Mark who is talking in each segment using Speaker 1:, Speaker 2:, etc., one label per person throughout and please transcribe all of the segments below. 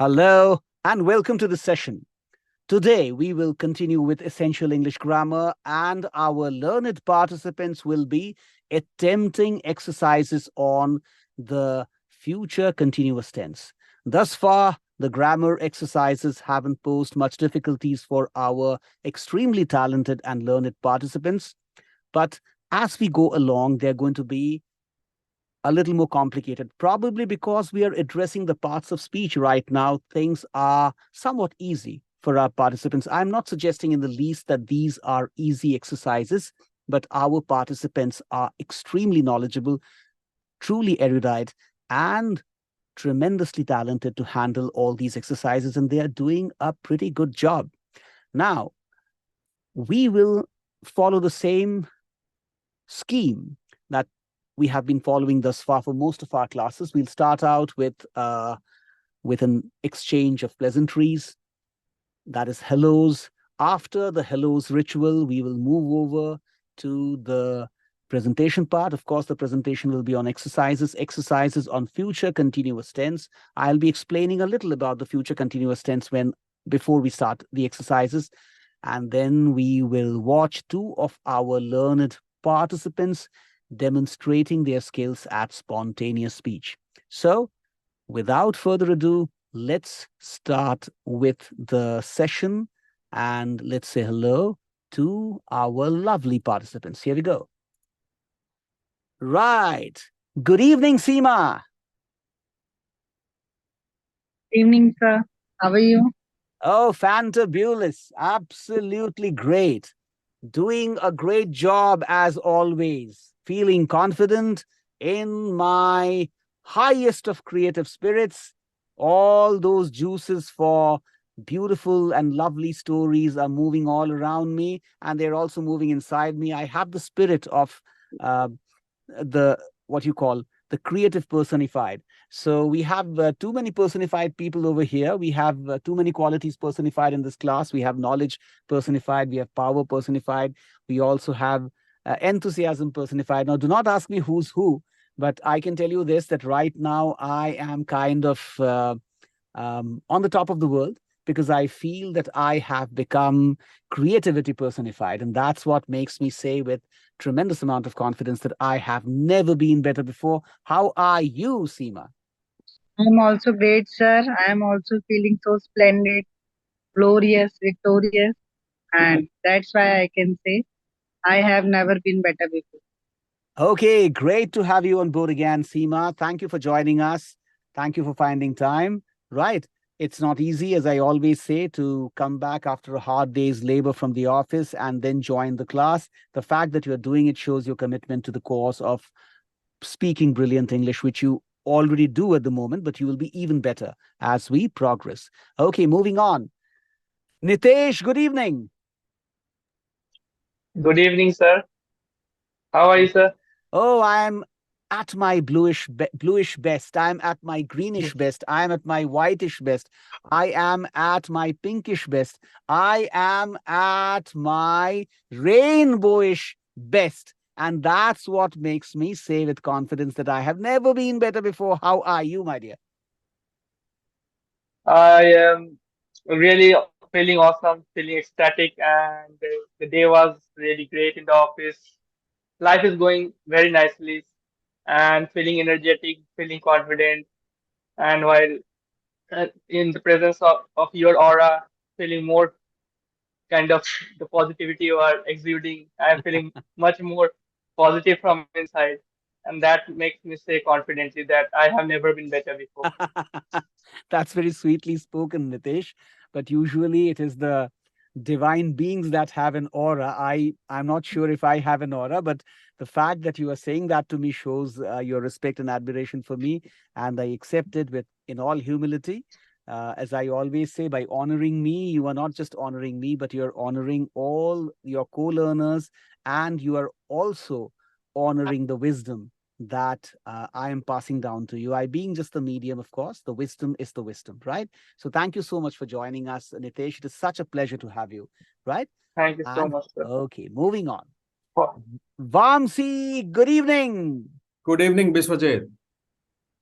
Speaker 1: Hello and welcome to the session. Today we will continue with essential English grammar and our learned participants will be attempting exercises on the future continuous tense. Thus far, the grammar exercises haven't posed much difficulties for our extremely talented and learned participants. But as we go along, they're going to be a little more complicated, probably because we are addressing the parts of speech right now. Things are somewhat easy for our participants. I'm not suggesting in the least that these are easy exercises, but our participants are extremely knowledgeable, truly erudite, and tremendously talented to handle all these exercises, and they are doing a pretty good job. Now, we will follow the same scheme that we have been following thus far for most of our classes. We'll start out with an exchange of pleasantries, that is hellos. After the hellos ritual, we will move over to the presentation part. Of course, the presentation will be on exercises on future continuous tense. I'll be explaining a little about the future continuous tense before we start the exercises. And then we will watch two of our learned participants demonstrating their skills at spontaneous speech. So, without further ado, let's start with the session and let's say hello to our lovely participants. Here we go. Right. Good evening, Seema.
Speaker 2: Evening, sir. How are you?
Speaker 1: Oh, fantabulous. Absolutely great. Doing a great job as always. Feeling confident in my highest of creative spirits. All those juices for beautiful and lovely stories are moving all around me, and they're also moving inside me. I have the spirit of uh, the what you call the creative personified. So we have too many personified people over here. We have too many qualities personified in this class. We have knowledge personified. We have power personified. We also have enthusiasm personified. Now, do not ask me who's who, but I can tell you this, that right now I am kind of on the top of the world because I feel that I have become creativity personified. And that's what makes me say with tremendous amount of confidence that I have never been better before. How are you, Seema?
Speaker 2: I'm also great, sir. I am also feeling so splendid, glorious, victorious, and that's why I can say I have never been better before.
Speaker 1: Okay, great to have you on board again, Seema. Thank you for joining us. Thank you for finding time. Right. It's not easy, as I always say, to come back after a hard day's labor from the office and then join the class. The fact that you're doing it shows your commitment to the cause of speaking brilliant English, which you already do at the moment, but you will be even better as we progress. Okay, moving on. Nitesh, good evening.
Speaker 3: Good evening, sir. How are you, sir?
Speaker 1: Oh, I'm at my bluish best. I'm at my greenish best. I'm at my whitish best. I am at my pinkish best. I am at my rainbowish best. And that's what makes me say with confidence that I have never been better before. How are you, my dear?
Speaker 3: I am really feeling awesome, feeling ecstatic, and the day was really great in the office. Life is going very nicely, and feeling energetic, feeling confident, and while in the presence of your aura, feeling more kind of the positivity you are exuding. I am feeling much more positive from inside, and that makes me say confidently that I have never been better before.
Speaker 1: That's very sweetly spoken, Nitesh. But usually it is the divine beings that have an aura. I'm not sure if I have an aura, but the fact that you are saying that to me shows your respect and admiration for me, and I accept it with in all humility. As I always say, by honoring me, you are not just honoring me, but you're honoring all your co-learners, and you are also honoring the wisdom that I am passing down to you. I being just the medium, of course, the wisdom is the wisdom, right? So thank you so much for joining us, Nitesh. It is such a pleasure to have you, right?
Speaker 3: Thank you so
Speaker 1: And
Speaker 3: much, sir.
Speaker 1: okay, moving on.
Speaker 3: For-
Speaker 1: Vamsi, good evening.
Speaker 4: Good evening, Biswajit.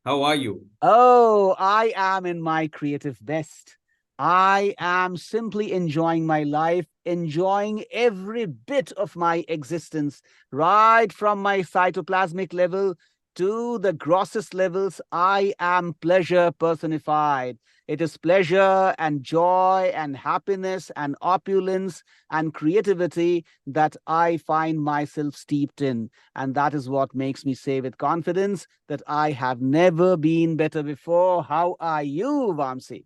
Speaker 4: How are you?
Speaker 1: Oh, I am in my creative best. I am simply enjoying my life, enjoying every bit of my existence, right from my cytoplasmic level to the grossest levels. I am pleasure personified. It is pleasure and joy and happiness and opulence and creativity that I find myself steeped in. And that is what makes me say with confidence that I have never been better before. How are you, Vamsi?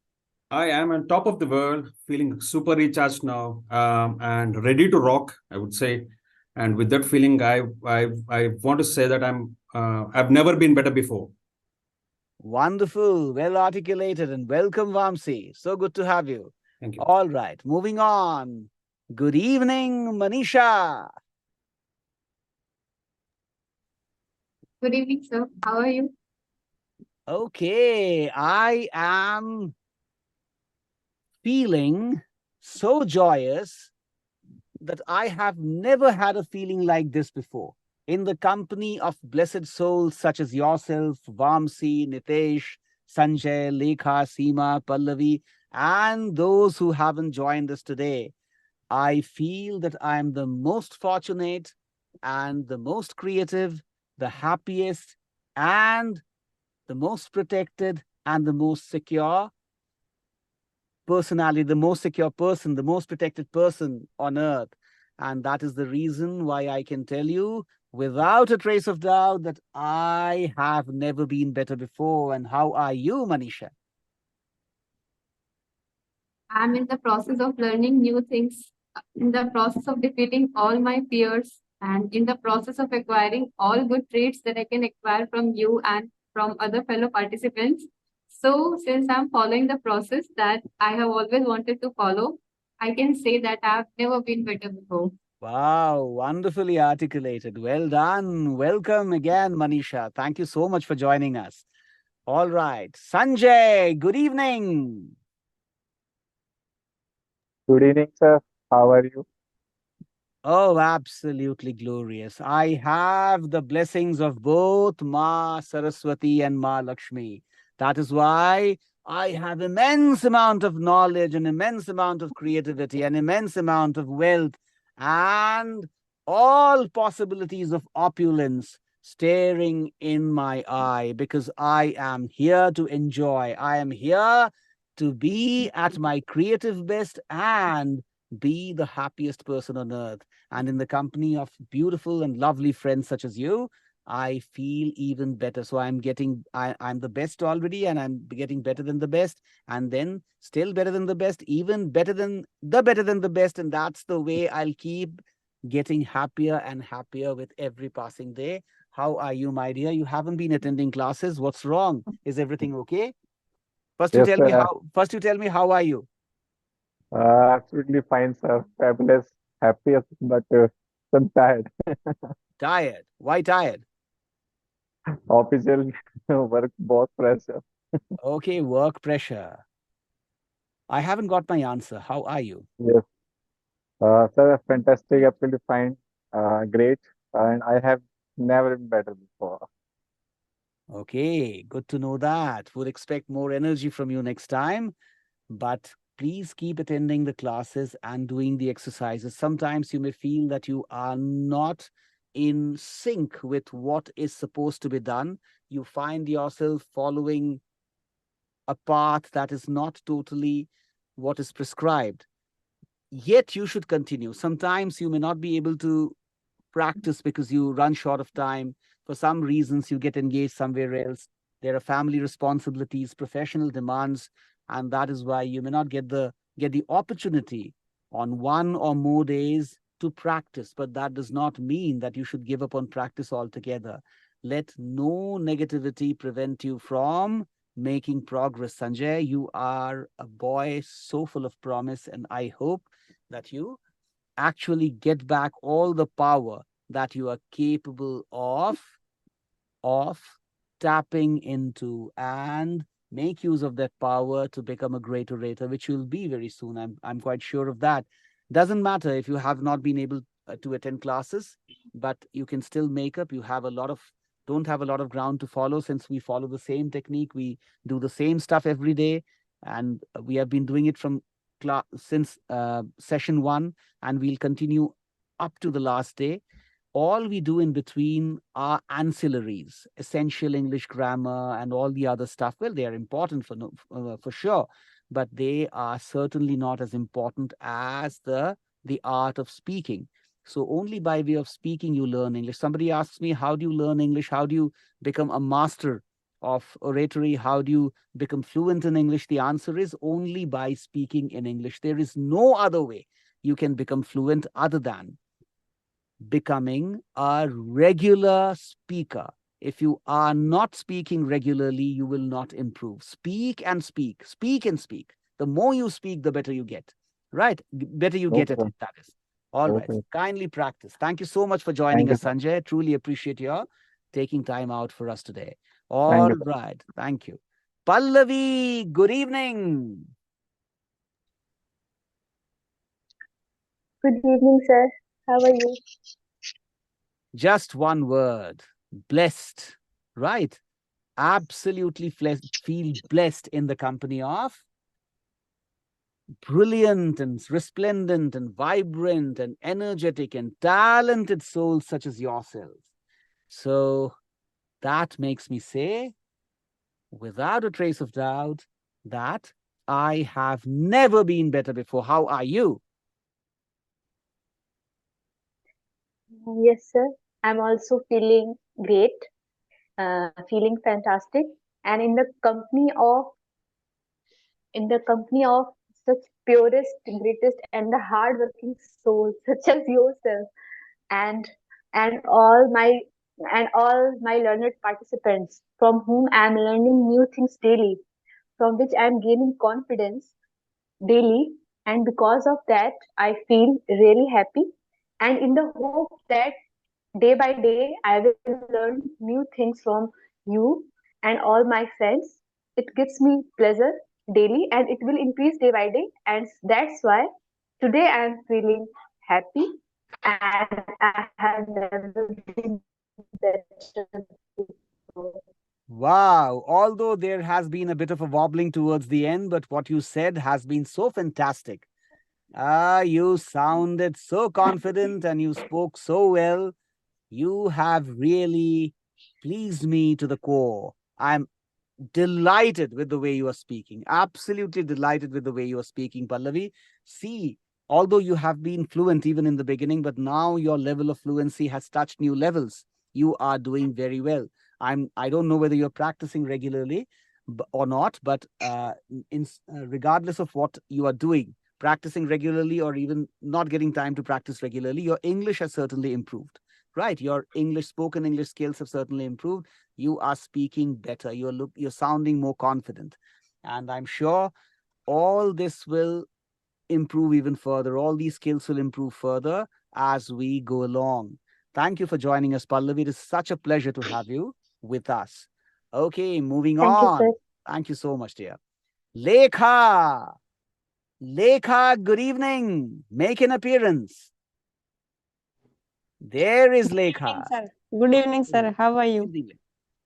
Speaker 4: I am on top of the world, feeling super recharged now, and ready to rock, I would say. And with that feeling, I want to say that I've never been better before.
Speaker 1: Wonderful, well articulated, and welcome, Vamsi. So good to have you.
Speaker 4: Thank you.
Speaker 1: All right, moving on. Good evening, Manisha.
Speaker 5: Good evening, sir. How are you?
Speaker 1: Okay, I am feeling so joyous that I have never had a feeling like this before. In the company of blessed souls such as yourself, Vamsi, Nitesh, Sanjay, Lekha, Seema, Pallavi, and those who haven't joined us today, I feel that I am the most fortunate and the most creative, the happiest, and the most protected, and the most secure personality, the most secure person, the most protected person on earth. And that is the reason why I can tell you without a trace of doubt that I have never been better before. And how are you, Manisha?
Speaker 5: I'm in the process of learning new things, in the process of defeating all my fears, and in the process of acquiring all good traits that I can acquire from you and from other fellow participants. So, since I'm following the process that I have always wanted to follow, I can say that I've never been better before.
Speaker 1: Wow, wonderfully articulated. Well done. Welcome again, Manisha. Thank you so much for joining us. All right. Sanjay, good evening.
Speaker 6: Good evening, sir. How are you?
Speaker 1: Oh, absolutely glorious. I have the blessings of both Ma Saraswati and Ma Lakshmi. That is why I have immense amount of knowledge, an immense amount of creativity, an immense amount of wealth, and all possibilities of opulence staring in my eye because I am here to enjoy. I am here to be at my creative best and be the happiest person on earth. And in the company of beautiful and lovely friends such as you, I feel even better. So I'm the best already, and I'm getting better than the best, and then still better than the best, even better than the best. And that's the way I'll keep getting happier and happier with every passing day. How are you, my dear? You haven't been attending classes. What's wrong? Is everything okay?
Speaker 6: Yes, sir.
Speaker 1: First you tell me, how are you?
Speaker 6: Absolutely fine, sir. Fabulous, happiest, but I'm tired.
Speaker 1: Tired. Why tired?
Speaker 6: Official work, boss pressure.
Speaker 1: Okay, work pressure. I haven't got my answer. How are you?
Speaker 6: Yes, sir. Fantastic, absolutely fine. Great, and I have never been better before.
Speaker 1: Okay, good to know that. Would expect more energy from you next time, but please keep attending the classes and doing the exercises. Sometimes you may feel that you are not in sync with what is supposed to be done. You find yourself following a path that is not totally what is prescribed. Yet you should continue. Sometimes you may not be able to practice because you run short of time. For some reasons, you get engaged somewhere else. There are family responsibilities, professional demands, and that is why you may not get the opportunity on one or more days to practice. But that does not mean that you should give up on practice altogether. Let no negativity prevent you from making progress. Sanjay, you are a boy so full of promise, and I hope that you actually get back all the power that you are capable of tapping into, and make use of that power to become a great orator, which you'll be very soon. I'm quite sure of that. Doesn't matter if you have not been able to attend classes, but you can still make up. You have a lot of don't have a lot of ground to follow since we follow the same technique. We do the same stuff every day, and we have been doing it from since session 1, and we'll continue up to the last day. All we do in between are ancillaries, essential English grammar and all the other stuff. Well, they are important for sure, but they are certainly not as important as the art of speaking. So only by way of speaking you learn English. Somebody asks me, how do you learn English? How do you become a master of oratory? How do you become fluent in English? The answer is only by speaking in English. There is no other way you can become fluent other than becoming a regular speaker. If you are not speaking regularly, you will not improve. Speak and speak, speak and speak. The more you speak, the better you get, right? Better you get at
Speaker 6: Okay.
Speaker 1: it, that is. All right.
Speaker 6: Okay.
Speaker 1: Kindly practice. Thank you so much for joining
Speaker 6: Thank
Speaker 1: us, Sanjay. Truly appreciate your taking time out for us today.
Speaker 6: Thank
Speaker 1: All
Speaker 6: you.
Speaker 1: right. Thank you. Pallavi, good evening.
Speaker 7: Good evening, sir. How are you?
Speaker 1: Just one word, blessed, right? Absolutely feel blessed in the company of brilliant and resplendent and vibrant and energetic and talented souls such as yourselves. So that makes me say, without a trace of doubt, that I have never been better before. How are you?
Speaker 7: Yes, sir. I'm also feeling great, feeling fantastic, and in the company of such purest, greatest, and the hardworking souls such as yourself, and and all my and all my learned participants from whom I am learning new things daily, from which I am gaining confidence daily, and because of that I feel really happy, and in the hope that day by day I will learn new things from you and all my friends. It gives me pleasure daily, and it will increase day by day, and that's why today I am feeling happy, and I have never been better before.
Speaker 1: Wow. Although there has been a bit of a wobbling towards the end, but what you said has been so fantastic. You sounded so confident and you spoke so well. You have really pleased me to the core. I'm delighted with the way you are speaking. Absolutely delighted with the way you are speaking, Pallavi. See, although you have been fluent even in the beginning, but now your level of fluency has touched new levels. You are doing very well. I don't know whether you're practicing regularly or not, but regardless of what you are doing, practicing regularly or even not getting time to practice regularly, your English has certainly improved, right? Your spoken English skills have certainly improved. You are speaking better. You're sounding more confident. And I'm sure all this will improve even further. All these skills will improve further as we go along. Thank you for joining us, Pallavi. It is such a pleasure to have you with us. Okay, moving
Speaker 7: Thank you,
Speaker 1: on.
Speaker 7: sir.
Speaker 1: Thank you so much, dear. Lekha. Lekha, good evening. Make an appearance. There is Lekha.
Speaker 8: Sir. Good evening, sir. How are you?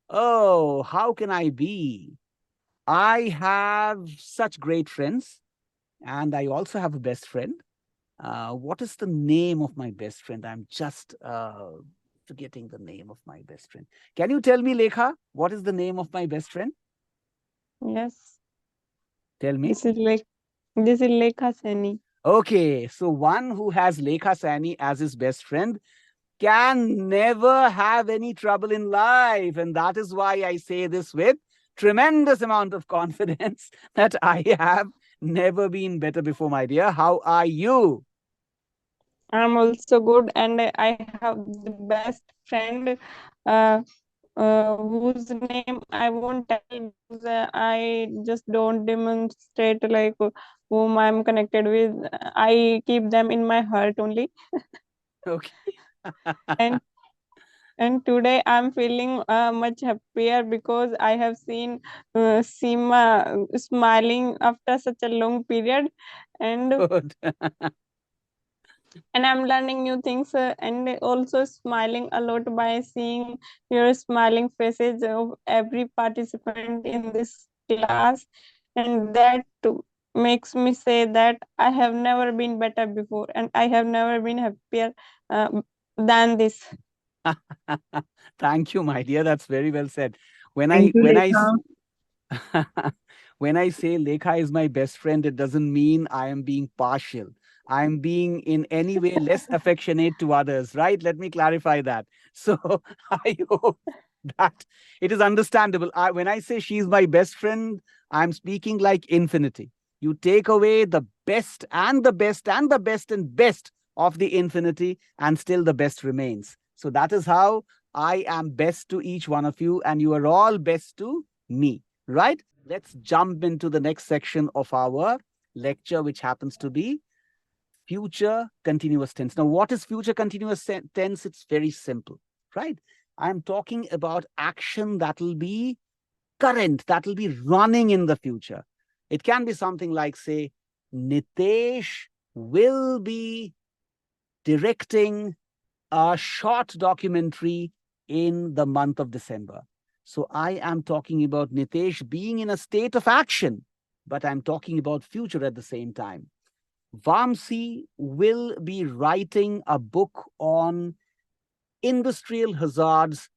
Speaker 1: Oh, how can I be? I have such great friends, and I also have a best friend. What is the name of my best friend? I'm just forgetting the name of my best friend. Can you tell me, Lekha, what is the name of my best friend?
Speaker 8: Yes.
Speaker 1: Tell me.
Speaker 8: This is Lekha Seni.
Speaker 1: Okay, so one who has Lekha Sani as his best friend can never have any trouble in life. And that is why I say this with tremendous amount of confidence that I have never been better before, my dear. How are you?
Speaker 8: I'm also good, and I have the best friend whose name I won't tell because I just don't demonstrate like whom I'm connected with. I keep them in my heart only.
Speaker 1: Okay.
Speaker 8: And today I'm feeling much happier because I have seen Seema smiling after such a long period, and
Speaker 1: Good.
Speaker 8: and I'm learning new things and also smiling a lot by seeing your smiling faces of every participant in this class, and that too makes me say that I have never been better before and I have never been happier than this.
Speaker 1: Thank you, my dear. That's very well said. When
Speaker 2: Thank
Speaker 1: I
Speaker 2: you,
Speaker 1: when I
Speaker 2: Lekha.
Speaker 1: when I say Lekha is my best friend, it doesn't mean I am being partial. I am being in any way less affectionate to others, right? Let me clarify that. So I hope that it is understandable. When I say she's my best friend, I'm speaking like infinity. You take away the best and the best and the best and best of the infinity, and still the best remains. So that is how I am best to each one of you, and you are all best to me, right? Let's jump into the next section of our lecture, which happens to be future continuous tense. Now, what is future continuous tense? It's very simple, right? I'm talking about action that will be current, that will be running in the future. It can be something like, say, Nitesh will be directing a short documentary in the month of December. So I am talking about Nitesh being in a state of action, but I'm talking about future at the same time. Vamsi will be writing a book on industrial hazards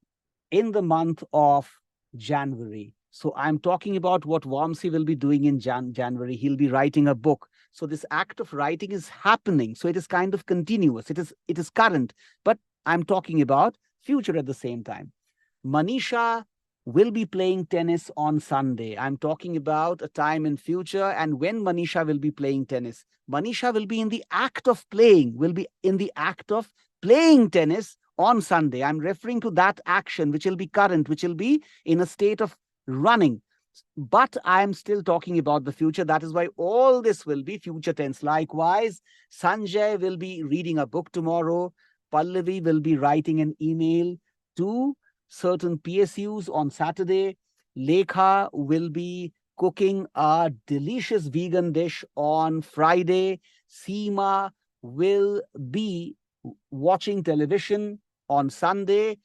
Speaker 1: in the month of January. So I'm talking about what Vamsi will be doing in January. He'll be writing a book. So this act of writing is happening. So it is kind of continuous. It is current, but I'm talking about future at the same time. Manisha will be playing tennis on Sunday. I'm talking about a time in future, and when Manisha will be playing tennis. Manisha will be in the act of playing, will be in the act of playing tennis on Sunday. I'm referring to that action, which will be current, which will be in a state of running. But I'm still talking about the future. That is why all this will be future tense. Likewise, Sanjay will be reading a book tomorrow. Pallavi will be writing an email to certain PSUs on Saturday. Lekha will be cooking a delicious vegan dish on Friday. Seema will be watching television on Sunday.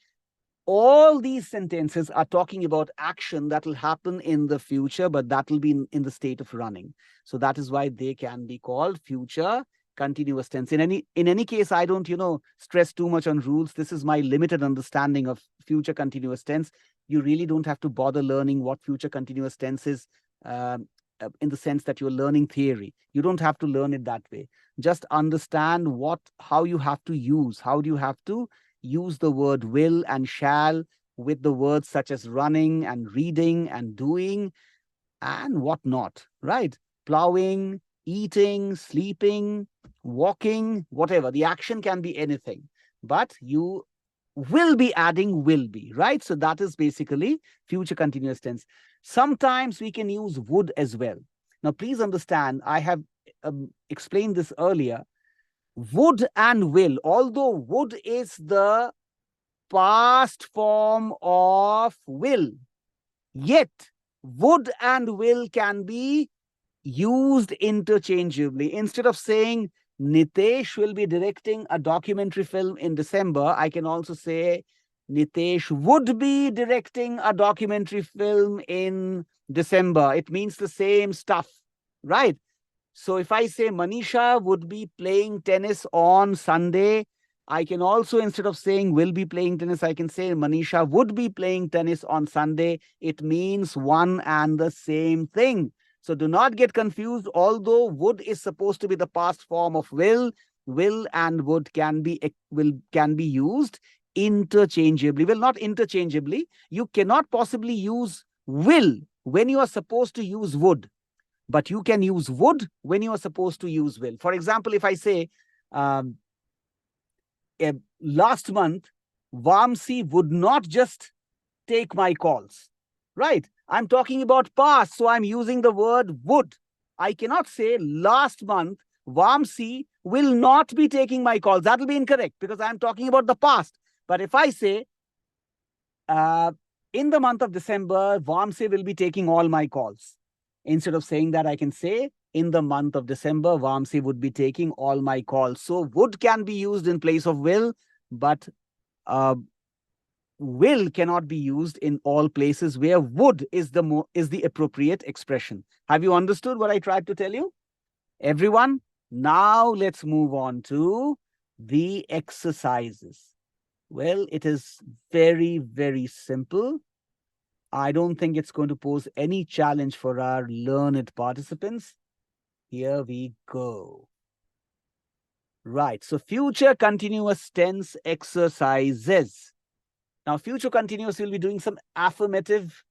Speaker 1: All these sentences are talking about action that will happen in the future, but that will be in the state of running. So that is why they can be called future continuous tense. In any case, I don't, stress too much on rules. This is my limited understanding of future continuous tense. You really don't have to bother learning what future continuous tense is in the sense that you're learning theory. You don't have to learn it that way. Just understand how you have to use, how do you have to use the word will and shall with the words such as running and reading and doing and whatnot, right? Plowing, eating, sleeping, walking, whatever. The action can be anything, but you will be adding will be, right? So that is basically future continuous tense. Sometimes we can use would as well. Now, please understand, I have explained this earlier. Would and will, although would is the past form of will, yet would and will can be used interchangeably. Instead of saying Nitesh will be directing a documentary film in December, I can also say Nitesh would be directing a documentary film in December. It means the same stuff, right? So if I say Manisha would be playing tennis on Sunday, I can also, instead of saying will be playing tennis, I can say Manisha would be playing tennis on Sunday. It means one and the same thing. So do not get confused. Although would is supposed to be the past form of will and would can be used interchangeably. Well, not interchangeably. You cannot possibly use will when you are supposed to use would. But you can use would when you are supposed to use will. For example, if I say, last month, Vamsi would not just take my calls, right? I'm talking about past, so I'm using the word would. I cannot say last month, Vamsi will not be taking my calls. That will be incorrect because I'm talking about the past. But if I say, in the month of December, Vamsi will be taking all my calls. Instead of saying that, I can say in the month of December, Vamsi would be taking all my calls. So would can be used in place of will, but will cannot be used in all places where would is the appropriate expression. Have you understood what I tried to tell you? Everyone, now let's move on to the exercises. Well, it is very, very simple. I don't think it's going to pose any challenge for our learned participants. Here we go. Right, so future continuous tense exercises. Now, future continuous, we'll be doing some affirmative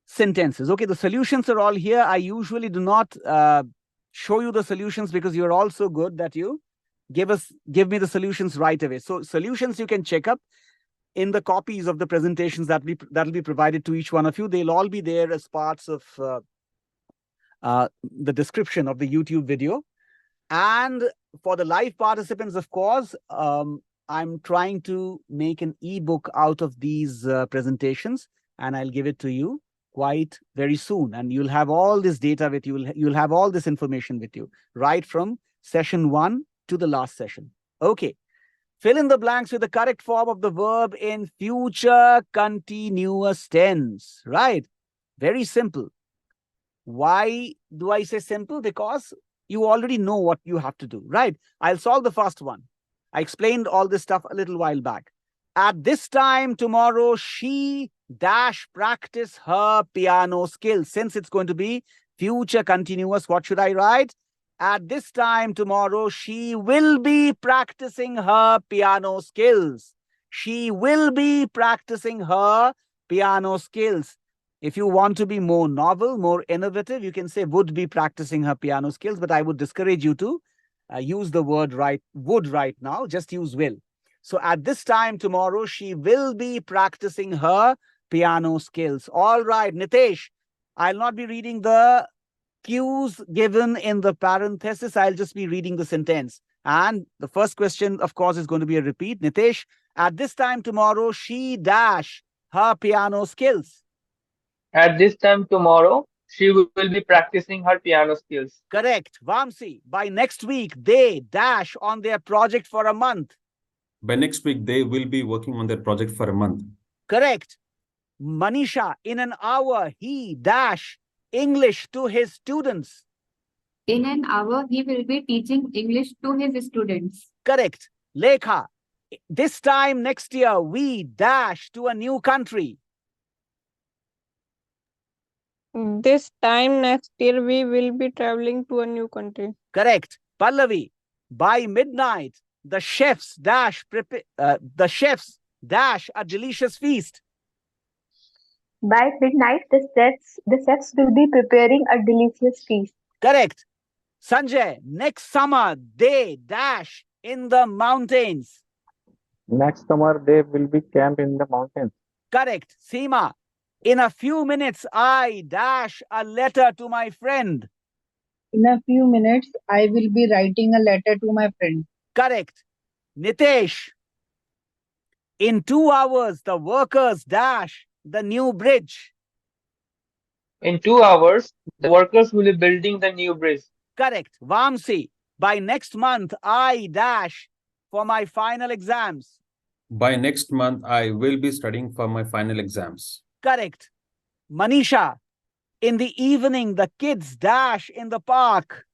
Speaker 1: sentences. Okay, the solutions are all here. I usually do not show you the solutions because you're all so good that you give me the solutions right away. So solutions you can check up in the copies of the presentations that'll be provided to each one of you. They'll all be there as parts of the description of the YouTube video. And for the live participants, of course, I'm trying to make an ebook out of these presentations, and I'll give it to you quite very soon. And you'll have all this data with you. You'll have all this information with you, right from session 1 to the last session. Okay. Fill in the blanks with the correct form of the verb in future continuous tense, right? Very simple. Why do I say simple? Because you already know what you have to do, right? I'll solve the first one. I explained all this stuff a little while back. At this time tomorrow, she dash practice her piano skills. Since it's going to be future continuous, what should I write? At this time tomorrow, she will be practicing her piano skills. She will be practicing her piano skills. If you want to be more novel, more innovative, you can say would be practicing her piano skills, but I would discourage you to use the word would right now. Just use will. So at this time tomorrow, she will be practicing her piano skills. All right, Nitesh, I'll not be reading the cues given in the parenthesis. I'll just be reading the sentence. And the first question, of course, is going to be a repeat. Nitesh, at this time tomorrow, she dash her piano skills.
Speaker 3: At this time tomorrow, she will be practicing her piano skills.
Speaker 1: Correct. Vamsi, by next week, they dash on their project for a month.
Speaker 4: By next week, they will be working on their project for a month.
Speaker 1: Correct. Manisha, in an hour, he dash English to his students.
Speaker 5: In an hour, he will be teaching English to his students.
Speaker 1: Correct. Lekha, this time next year, we dash to a new country.
Speaker 8: This time next year, we will be traveling to a new country.
Speaker 1: Correct. Pallavi, by midnight, the chefs dash a delicious feast.
Speaker 7: By midnight, the chefs will be preparing a delicious feast.
Speaker 1: Correct. Sanjay, next summer, they dash in the mountains.
Speaker 6: Next summer, they will be camped in the mountains.
Speaker 1: Correct. Seema, in a few minutes, I dash a letter to my friend.
Speaker 2: In a few minutes, I will be writing a letter to my friend.
Speaker 1: Correct. Nitesh, in 2 hours, the workers dash the new bridge.
Speaker 3: In 2 hours, the workers will be building the new bridge.
Speaker 1: Correct. Vamsi, by next month, I dash for my final exams.
Speaker 4: By next month, I will be studying for my final exams.
Speaker 1: Correct. Manisha, in the evening, the kids dash in the park.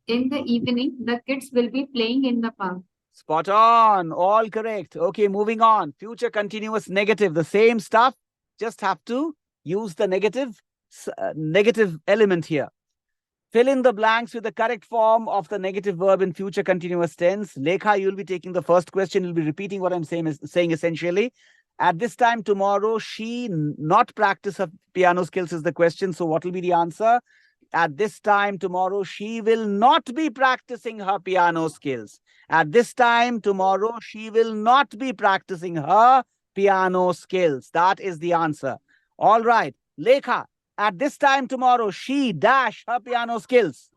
Speaker 5: In the evening, the kids will be playing in the park.
Speaker 1: Spot on. All correct. Okay, moving on. Future continuous negative. The same stuff. Just have to use the negative element here. Fill in the blanks with the correct form of the negative verb in future continuous tense. Lekha, you'll be taking the first question. You'll be repeating what I'm saying essentially. At this time tomorrow, she not practice her piano skills is the question. So what will be the answer? At this time tomorrow, she will not be practicing her piano skills. At this time tomorrow, she will not be practicing her piano skills. That is the answer. All right. Lekha, at this time tomorrow, she dash her piano skills.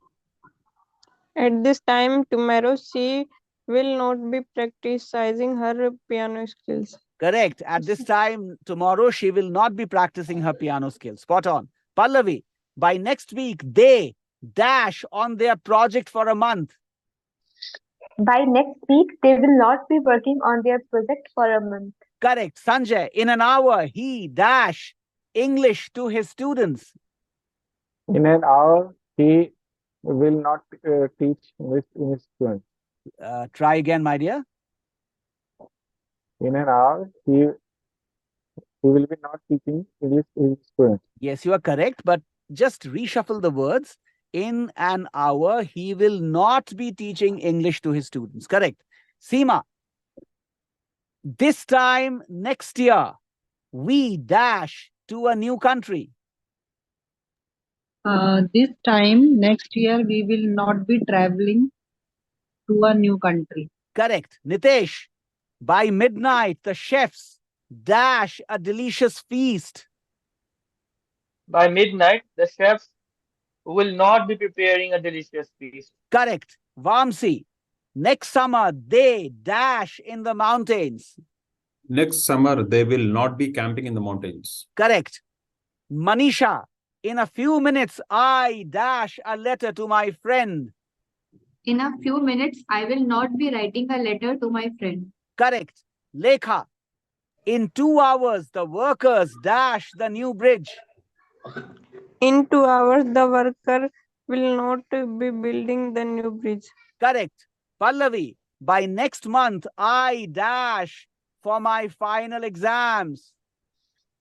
Speaker 8: At this time tomorrow, she will not be practicing her piano skills.
Speaker 1: Correct. At this time tomorrow, she will not be practicing her piano skills. Spot on. Pallavi, By next week, they dash on their project for a month.
Speaker 7: By next week, they will not be working on their project for a month.
Speaker 1: Correct. Sanjay, in an hour, he dash English to his students.
Speaker 6: In an hour, he will not teach English in his students.
Speaker 1: Try again, my dear.
Speaker 6: In an hour, he will be not teaching English in his students.
Speaker 1: Yes, you are correct, but just reshuffle the words. In an hour, he will not be teaching English to his students. Correct. Seema, this time next year, we dash to a new country.
Speaker 2: This time next year we will not be traveling to a new country.
Speaker 1: Correct. Nitesh, by midnight, the chefs dash a delicious feast.
Speaker 3: By midnight, the chefs will not be preparing a delicious feast.
Speaker 1: Correct. Vamsi, next summer, they dash in the mountains.
Speaker 4: Next summer, they will not be camping in the mountains.
Speaker 1: Correct. Manisha, in a few minutes, I dash a letter to my friend.
Speaker 5: In a few minutes, I will not be writing a letter to my friend.
Speaker 1: Correct. Lekha, in 2 hours, the workers dash the new bridge.
Speaker 8: In 2 hours, the worker will not be building the new bridge.
Speaker 1: Correct. Pallavi, by next month, I dash for my final exams.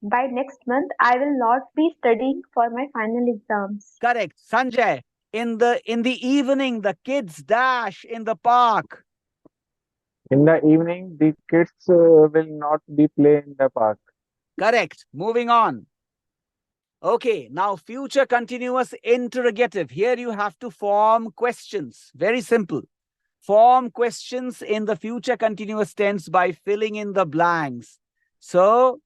Speaker 7: By next month, I will not be studying for my final exams.
Speaker 1: Correct. Sanjay, in the evening, the kids dash in the park.
Speaker 6: In the evening, the kids will not be playing in the park.
Speaker 1: Correct. Moving on. Okay, now future continuous interrogative. Here you have to form questions. Very simple. Form questions in the future continuous tense by filling in the blanks. So,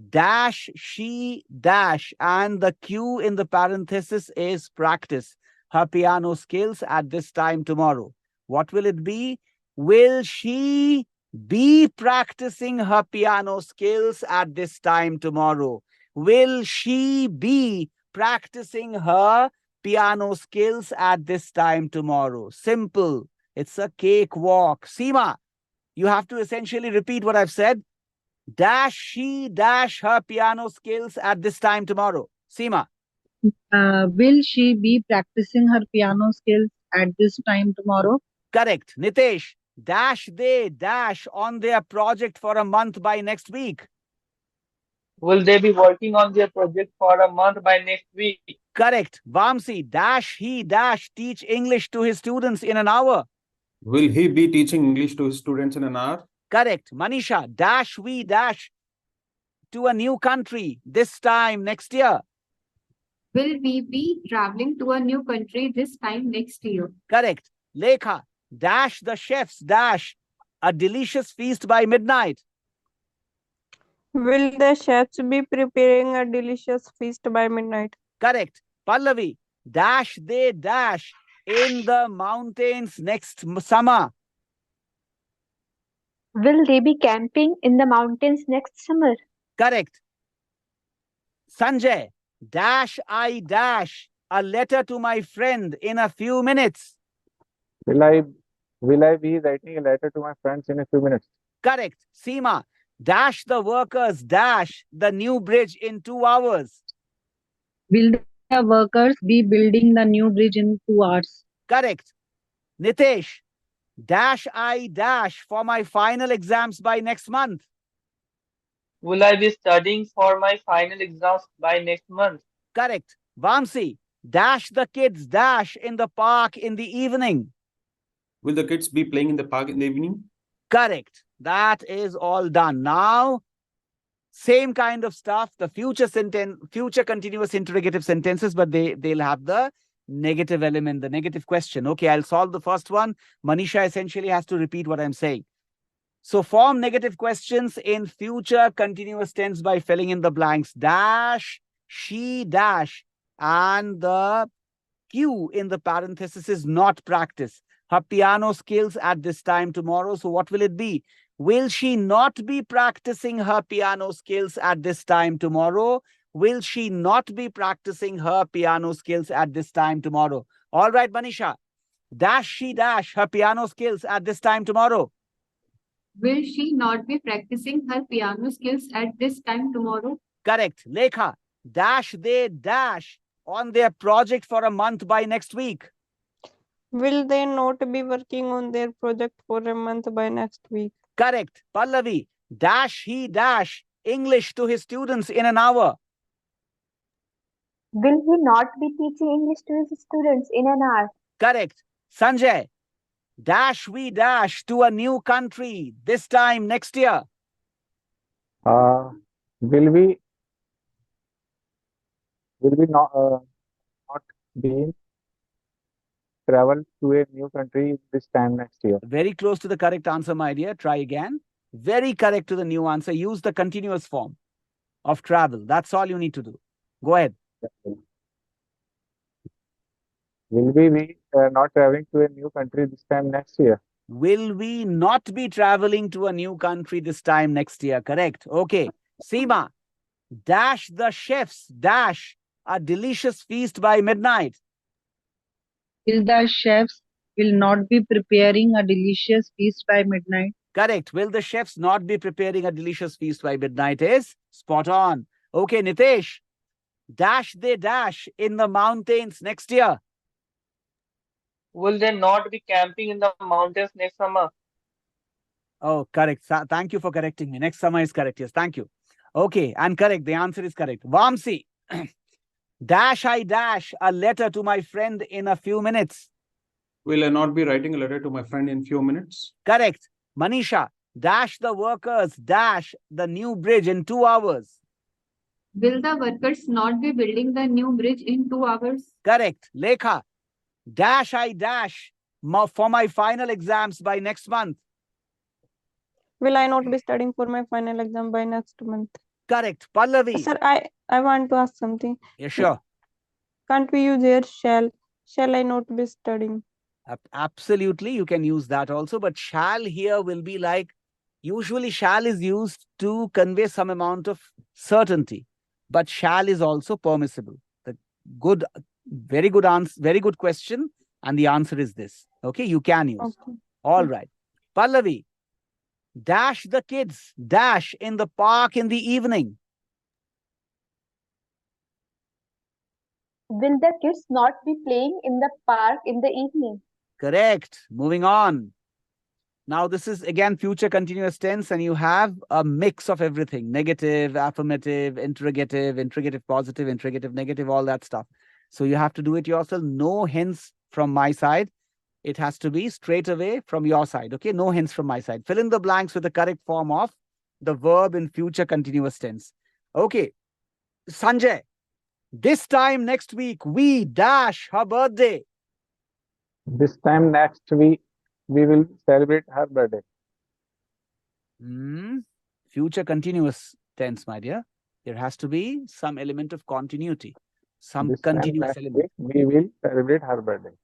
Speaker 1: dash, she, dash, and the Q in the parenthesis is practice her piano skills at this time tomorrow. What will it be? Will she be practicing her piano skills at this time tomorrow? Will she be practicing her piano skills at this time tomorrow? Simple. It's a cakewalk. Seema, you have to essentially repeat what I've said. Dash she dash her piano skills at this time tomorrow. Seema.
Speaker 2: Will she be practicing her piano skills at this time tomorrow?
Speaker 1: Correct. Nitesh, dash they dash on their project for a month by next week.
Speaker 3: Will they be working on their project for a month by next week?
Speaker 1: Correct. Vamsi, dash he dash teach English to his students in an hour.
Speaker 4: Will he be teaching English to his students in an hour?
Speaker 1: Correct. Manisha, dash we dash to a new country this time next year.
Speaker 5: Will we be traveling to a new country this time next year?
Speaker 1: Correct. Lekha, dash the chefs dash a delicious feast by midnight.
Speaker 8: Will the chefs be preparing a delicious feast by midnight?
Speaker 1: Correct. Pallavi, dash they dash in the mountains next summer.
Speaker 7: Will they be camping in the mountains next summer?
Speaker 1: Correct. Sanjay, dash I dash a letter to my friend in a few minutes.
Speaker 6: Will I be writing a letter to my friends in a few minutes?
Speaker 1: Correct. Seema, dash the workers dash the new bridge in 2 hours.
Speaker 2: Will the workers be building the new bridge in 2 hours?
Speaker 1: Correct. Nitesh, dash I dash for my final exams by next month.
Speaker 3: Will I be studying for my final exams by next month?
Speaker 1: Correct. Vamsi, dash the kids dash in the park in the evening.
Speaker 4: Will the kids be playing in the park in the evening?
Speaker 1: Correct. That is all done. Now, same kind of stuff, the future continuous interrogative sentences, but they'll have the negative element, the negative question. Okay, I'll solve the first one. Manisha essentially has to repeat what I'm saying. So form negative questions in future continuous tense by filling in the blanks. Dash, she dash, and the Q in the parenthesis is not practice her piano skills at this time tomorrow. So what will it be? Will she not be practicing her piano skills at this time tomorrow? will she not be practicing her piano skills at this time tomorrow? All right, Manisha. Dash she dash her piano skills at this time tomorrow?
Speaker 5: Will she not be practicing her piano skills at this time tomorrow?
Speaker 1: Correct. Lekha, dash they dash on their project for a month by next week?
Speaker 8: Will they not be working on their project for a month by next week?
Speaker 1: Correct. Pallavi, dash he dash English to his students in an hour?
Speaker 7: Will he not be teaching English to his students in an hour?
Speaker 1: Correct. Sanjay, dash we dash to a new country this time next year?
Speaker 6: Will we not be travel to a new country this time next year?
Speaker 1: Very close to the correct answer, my dear. Try again. Very correct to the new answer. Use the continuous form of travel. That's all you need to do. Go ahead.
Speaker 6: Will we be not traveling to a new country this time next year?
Speaker 1: Will we not be traveling to a new country this time next year? Correct. Okay. Seema, dash the chefs dash a delicious feast by midnight?
Speaker 2: Will the chefs will not be preparing a delicious feast by midnight?
Speaker 1: Correct. Will the chefs not be preparing a delicious feast by midnight? Is spot on. Okay, Nitesh, dash they dash in the mountains next year?
Speaker 3: Will they not be camping in the mountains next summer?
Speaker 1: Oh, correct. Thank you for correcting me. Next summer is correct. Yes, thank you. Okay, and correct. The answer is correct. Vamsi, dash I dash a letter to my friend in a few minutes?
Speaker 4: Will I not be writing a letter to my friend in few minutes?
Speaker 1: Correct. Manisha, dash the workers dash the new bridge in 2 hours?
Speaker 5: Will the workers not be building the new bridge in 2 hours?
Speaker 1: Correct. Lekha, dash I dash for my final exams by next month?
Speaker 8: Will I not be studying for my final exam by next month?
Speaker 1: Correct. Pallavi.
Speaker 8: Sir, I want to ask something.
Speaker 1: Yeah, sure.
Speaker 8: Can't we use here shall? Shall I not be studying?
Speaker 1: Absolutely, you can use that also, but shall here will be like, usually shall is used to convey some amount of certainty, but shall is also permissible. The good, very good answer, very good question, and the answer is this. Okay, you can use.
Speaker 8: Okay.
Speaker 1: All right. Pallavi, dash the kids dash in the park in the evening?
Speaker 7: Will the kids not be playing in the park in the evening?
Speaker 1: Correct. Moving on. Now, this is again future continuous tense, and you have a mix of everything: negative, affirmative, interrogative positive, interrogative negative, all that stuff. So you have to do it yourself. No hints from my side. It has to be straight away from your side. Okay, no hints from my side. Fill in the blanks with the correct form of the verb in future continuous tense. Okay, Sanjay, this time next week, we dash her birthday.
Speaker 6: This time next week, we will celebrate her birthday.
Speaker 1: Future continuous tense, my dear. There has to be some element of continuity, some
Speaker 6: This time
Speaker 1: continuous
Speaker 6: next
Speaker 1: element.
Speaker 6: week, we will celebrate her birthday.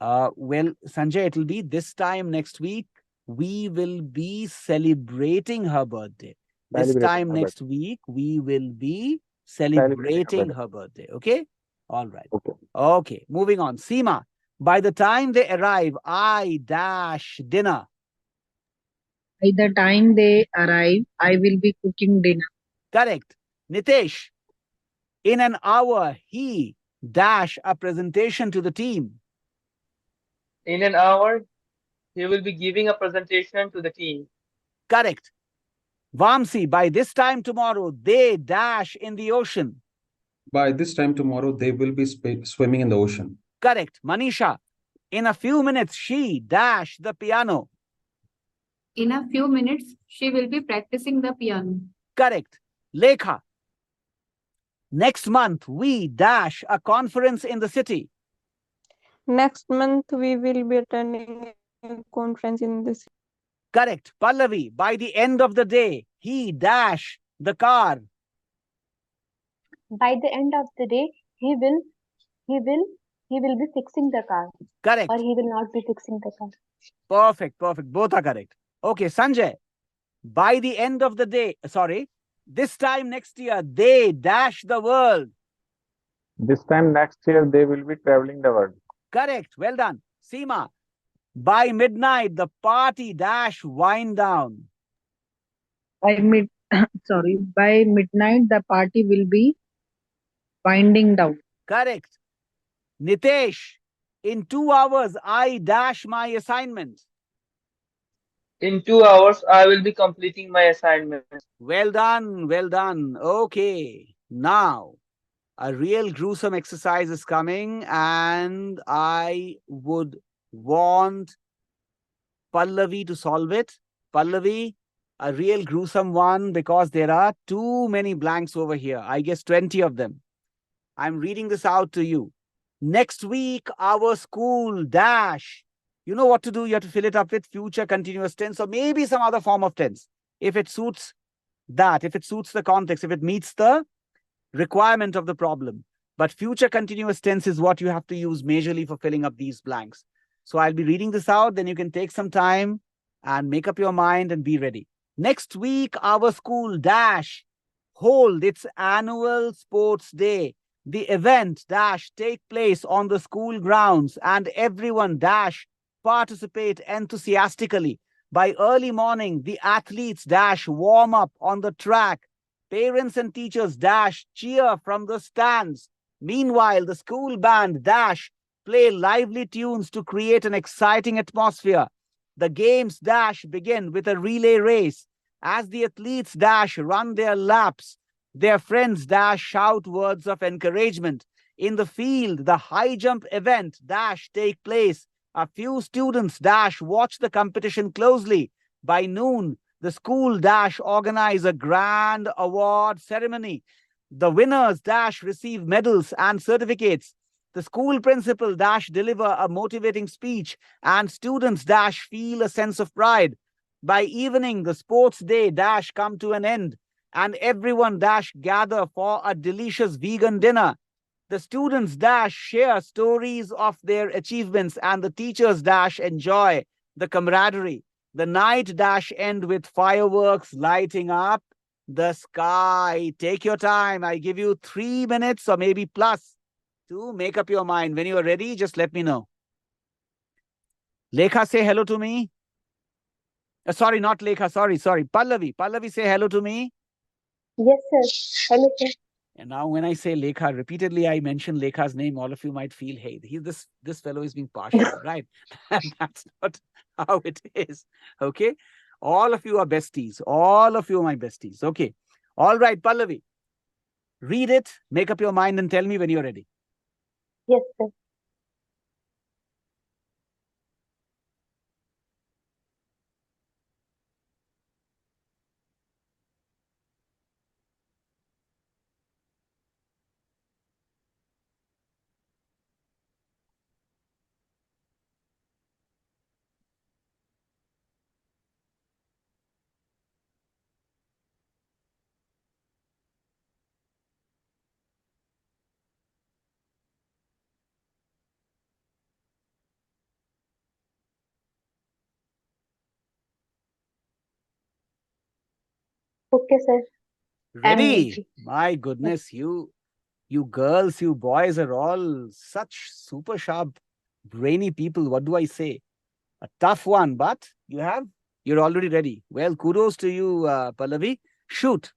Speaker 1: Well, Sanjay, it will be this time next week, we will be celebrating her birthday. This
Speaker 6: Celebrating
Speaker 1: time
Speaker 6: her
Speaker 1: next week, we will be celebrating her birthday. Okay? All right.
Speaker 6: Okay.
Speaker 1: Okay, moving on. Seema, by the time they arrive, I dash dinner.
Speaker 2: By the time they arrive, I will be cooking dinner.
Speaker 1: Correct. Nitesh, in an hour, he dash a presentation to the team.
Speaker 3: In an hour, he will be giving a presentation to the team.
Speaker 1: Correct. Vamsi, by this time tomorrow, they dash in the ocean.
Speaker 4: By this time tomorrow, they will be swimming in the ocean.
Speaker 1: Correct. Manisha, in a few minutes, she dash the piano.
Speaker 5: In a few minutes, she will be practicing the piano.
Speaker 1: Correct. Lekha, next month, we dash a conference in the city.
Speaker 8: Next month, we will be attending a conference in this.
Speaker 1: Correct. Pallavi, by the end of the day, he dash the car.
Speaker 7: By the end of the day, he will be fixing the car.
Speaker 1: Correct.
Speaker 7: Or he will not be fixing the car.
Speaker 1: Perfect. Perfect. Both are correct. Okay, Sanjay, by the end of the day, This time next year, they dash the world.
Speaker 6: This time next year, they will be traveling the world.
Speaker 1: Correct. Well done. Seema, by midnight, the party dash wind down.
Speaker 2: By by midnight, the party will be winding down.
Speaker 1: Correct. Nitesh, in 2 hours, I dash my assignment.
Speaker 3: In 2 hours, I will be completing my assignment.
Speaker 1: Well done. Well done. Okay. Now, a real gruesome exercise is coming, and I would want Pallavi to solve it. Pallavi, a real gruesome one, because there are too many blanks over here. I guess 20 of them. I'm reading this out to you. Next week, our school dash. You know what to do. You have to fill it up with future continuous tense or maybe some other form of tense. If it suits that, if it suits the context, if it meets the requirement of the problem. But future continuous tense is what you have to use majorly for filling up these blanks. So I'll be reading this out, then you can take some time and make up your mind and be ready. Next week, our school dash hold its annual sports day. The event dash take place on the school grounds and everyone dash participate enthusiastically. By early morning, the athletes dash warm up on the track. Parents and teachers dash cheer from the stands. Meanwhile, the school band dash play lively tunes to create an exciting atmosphere. The games dash begin with a relay race. As the athletes dash run their laps, their friends dash shout words of encouragement. In the field, the high jump event dash take place. A few students dash watch the competition closely. By noon, the school dash organize a grand award ceremony. The winners dash receive medals and certificates. The school principal dash deliver a motivating speech and students dash feel a sense of pride. By evening, the sports day dash come to an end and everyone dash gather for a delicious vegan dinner. The students dash share stories of their achievements and the teachers dash enjoy the camaraderie. The night dash end with fireworks lighting up the sky. Take your time. I give you 3 minutes or maybe plus to make up your mind. When you are ready, just let me know. Lekha, say hello to me. Sorry, not Lekha. Sorry. Pallavi. Pallavi, say hello to me.
Speaker 7: Yes, sir. Hello, sir.
Speaker 1: And now when I say Lekha, repeatedly I mention Lekha's name, all of you might feel, hey, this fellow is being partial, right? And that's not how it is. Okay? All of you are besties. All of you are my besties. Okay. All right, Pallavi. Read it, make up your mind and tell me when you're ready.
Speaker 7: Yes, sir. Okay, sir. I'm
Speaker 1: Ready?
Speaker 7: ready.
Speaker 1: My goodness, you girls, you boys are all such super sharp, brainy people. What do I say? A tough one, but you're already ready. Well, kudos to you, Pallavi. Shoot.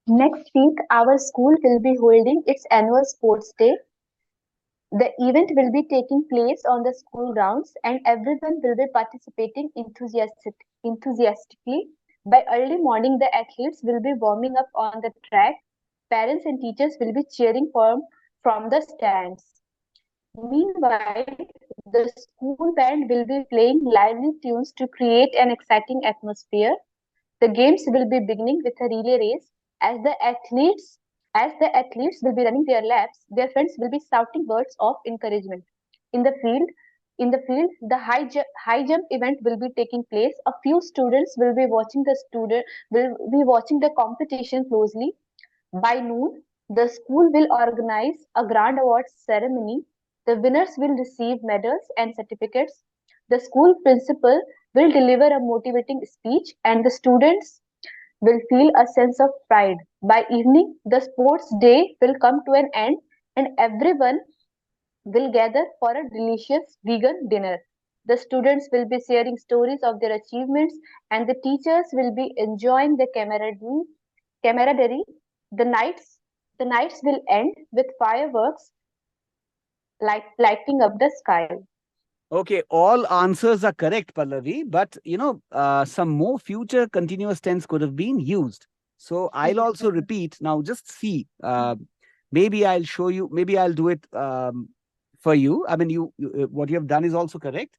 Speaker 7: Next week, our school will be holding its annual sports day. The event will be taking place on the school grounds and everyone will be participating enthusiastically. By early morning, the athletes will be warming up on the track. Parents and teachers will be cheering from the stands. Meanwhile, the school band will be playing lively tunes to create an exciting atmosphere. The games will be beginning with a relay race. As the athletes will be running their laps, their friends will be shouting words of encouragement. In the field, the high jump event will be taking place. A few students will be watching the competition closely. By noon, the school will organize a grand awards ceremony. The winners will receive medals and certificates. The school principal will deliver a motivating speech and the students will feel a sense of pride. By evening, the sports day will come to an end and everyone will gather for a delicious vegan dinner. The students will be sharing stories of their achievements and the teachers will be enjoying the camaraderie. The nights will end with fireworks lighting up the sky.
Speaker 1: Okay, all answers are correct, Pallavi, but some more future continuous tense could have been used. So I'll also repeat now. Just see. Maybe I'll show you. Maybe I'll do it for you. I mean, what you have done is also correct.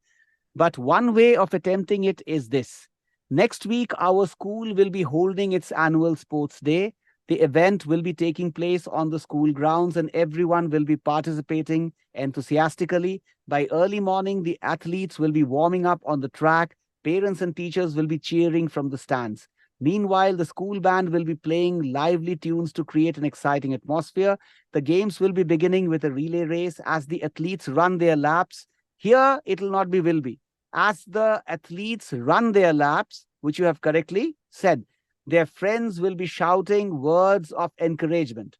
Speaker 1: But one way of attempting it is this. Next week, our school will be holding its annual sports day. The event will be taking place on the school grounds and everyone will be participating enthusiastically. By early morning, the athletes will be warming up on the track. Parents and teachers will be cheering from the stands. Meanwhile, the school band will be playing lively tunes to create an exciting atmosphere. The games will be beginning with a relay race as the athletes run their laps. Here, it will not be will be. As the athletes run their laps, which you have correctly said, their friends will be shouting words of encouragement.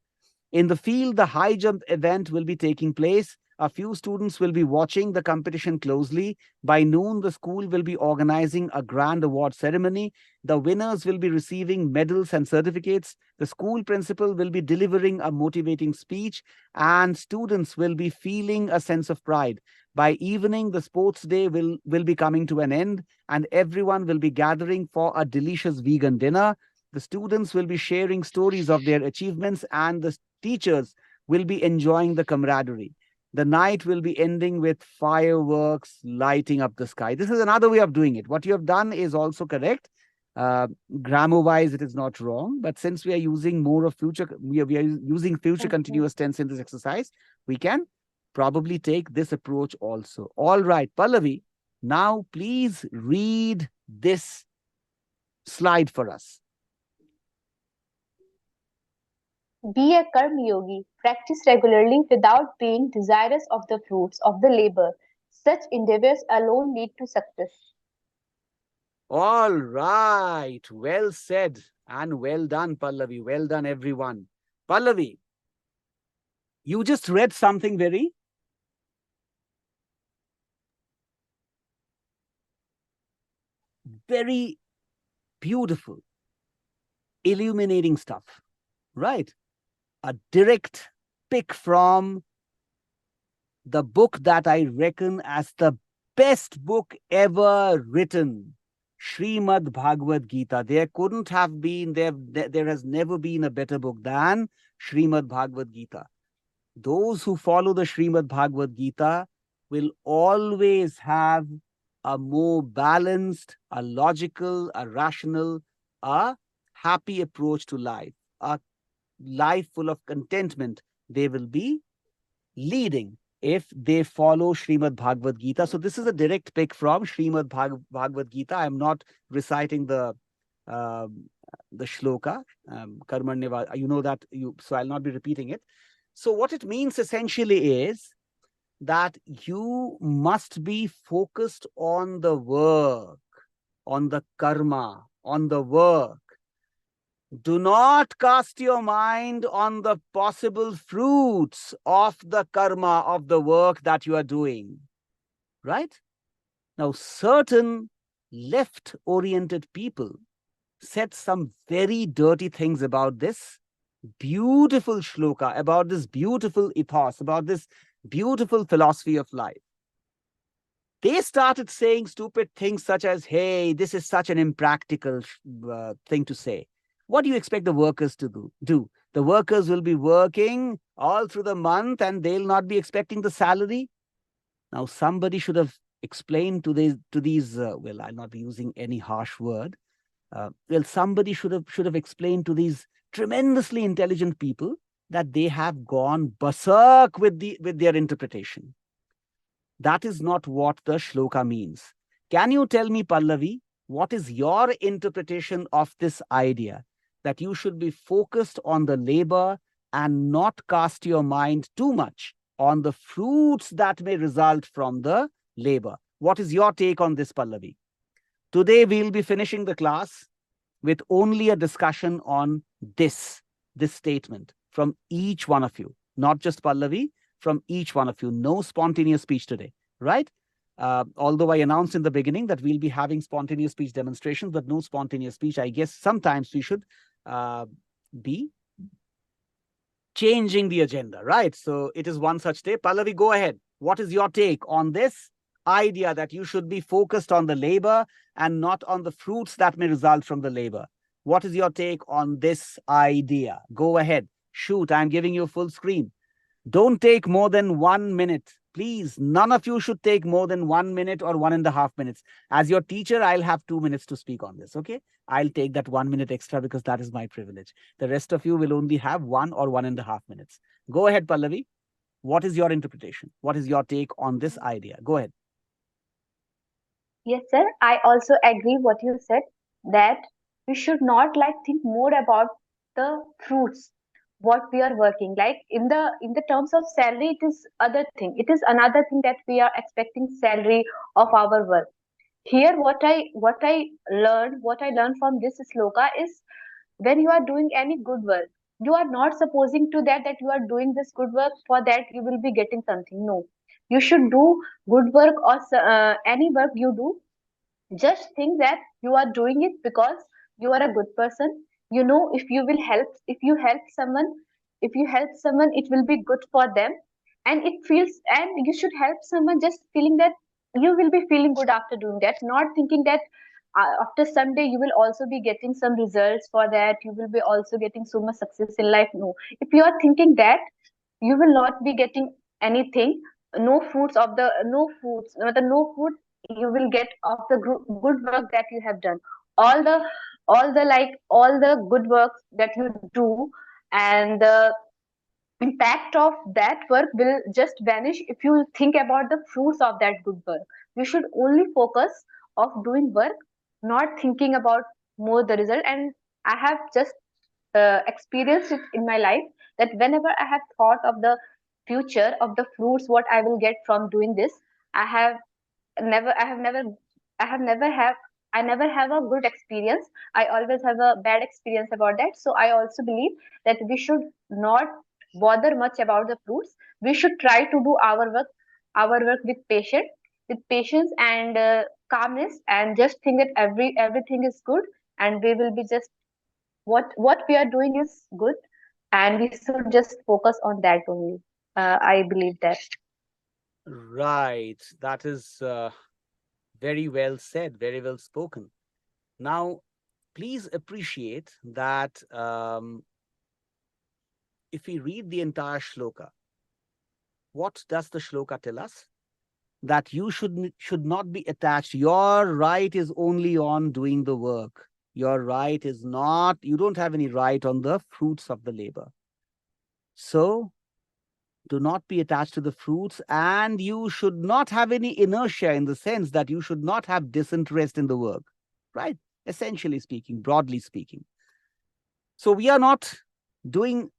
Speaker 1: In the field, the high jump event will be taking place. A few students will be watching the competition closely. By noon, the school will be organizing a grand award ceremony. The winners will be receiving medals and certificates. The school principal will be delivering a motivating speech, and students will be feeling a sense of pride. By evening, the sports day will be coming to an end, and everyone will be gathering for a delicious vegan dinner. The students will be sharing stories of their achievements, and the teachers will be enjoying the camaraderie. The night will be ending with fireworks lighting up the sky. This is another way of doing it. What you have done is also correct. Grammar-wise, it is not wrong. But since we are using more of future, we are using future continuous tense in this exercise, we can probably take this approach also. All right, Pallavi, now please read this slide for us.
Speaker 7: Be a karma yogi. Practice regularly without being desirous of the fruits of the labor. Such endeavors alone lead to success.
Speaker 1: All right. Well said and well done, Pallavi. Well done, everyone. Pallavi, you just read something very beautiful, illuminating stuff, right? A direct pick from the book that I reckon as the best book ever written, Srimad Bhagavad Gita. There couldn't have been, there has never been a better book than Srimad Bhagavad Gita. Those who follow the Srimad Bhagavad Gita will always have a more balanced, a logical, a rational, a happy approach to life, a life full of contentment they will be leading if they follow Srimad Bhagavad Gita. So this is a direct pick from Srimad Bhagavad Gita. I'm not reciting the shloka, Karmanyava, you know that, so I'll not be repeating it. So what it means essentially is that you must be focused on the work, on the karma, on the work. Do not cast your mind on the possible fruits of the karma, of the work that you are doing. Right? Now, certain left-oriented people said some very dirty things about this beautiful shloka, about this beautiful ethos, about this beautiful philosophy of life. They started saying stupid things such as, hey, this is such an impractical thing to say. What do you expect the workers to do? The workers will be working all through the month and they'll not be expecting the salary. Now, somebody should have explained to these well, I'll not be using any harsh word. Well, somebody should have explained to these tremendously intelligent people that they have gone berserk with their interpretation. That is not what the shloka means. Can you tell me, Pallavi, what is your interpretation of this idea? That you should be focused on the labor and not cast your mind too much on the fruits that may result from the labor. What is your take on this, Pallavi? Today, we'll be finishing the class. with only a discussion on this statement from each one of you, not just Pallavi, from each one of you. No spontaneous speech today, right? Although I announced in the beginning that we'll be having spontaneous speech demonstrations, but no spontaneous speech. I guess sometimes we should be changing the agenda, right? So it is one such day. Pallavi, go ahead. What is your take on this idea that you should be focused on the labor and not on the fruits that may result from the labor? What is your take on this idea? Go ahead. Shoot, I'm giving you full screen. Don't take more than 1 minute. Please, none of you should take more than 1 minute or 1.5 minutes. As your teacher, I'll have 2 minutes to speak on this, okay? I'll take that 1 minute extra because that is my privilege. The rest of you will only have 1 or 1.5 minutes. Go ahead, Pallavi. What is your interpretation? What is your take on this idea? Go ahead.
Speaker 7: Yes, sir. I also agree what you said, that we should not think more about the fruits, what we are working. Like in the terms of salary, it is other thing. It is another thing that we are expecting salary of our work. Here, what I learned from this sloka is, when you are doing any good work, you are not supposing to that you are doing this good work for that you will be getting something. No, you should do good work, or any work you do, just think that you are doing it because you are a good person. If you help someone, it will be good for them. And you should help someone just feeling that you will be feeling good after doing that, not thinking that after someday you will also be getting some results for that, you will be also getting so much success in life. No, if you are thinking that, you will not be getting anything. No food you will get of the good work that you have done. All the all the like all the good works that you do, and the impact of that work will just vanish if you think about the fruits of that good work. You should only focus of doing work, not thinking about more the result. And I have just experienced it in my life, that whenever I have thought of the future of the fruits what I will get from doing this, I have never I have never I have never have I never have a good experience. I always have a bad experience about that. So I also believe that we should not bother much about the fruits. We should try to do our work with patience and calmness, and just think that everything is good, and we will be just what we are doing is good, and we should just focus on that only. I believe that.
Speaker 1: Right. That is very well said, very well spoken. Now, please appreciate that if we read the entire shloka, what does the shloka tell us? That you should not be attached. Your right is only on doing the work. Your right is not, you don't have any right on the fruits of the labor. So do not be attached to the fruits, and you should not have any inertia, in the sense that you should not have disinterest in the work, right? Essentially speaking, broadly speaking. So we are not studying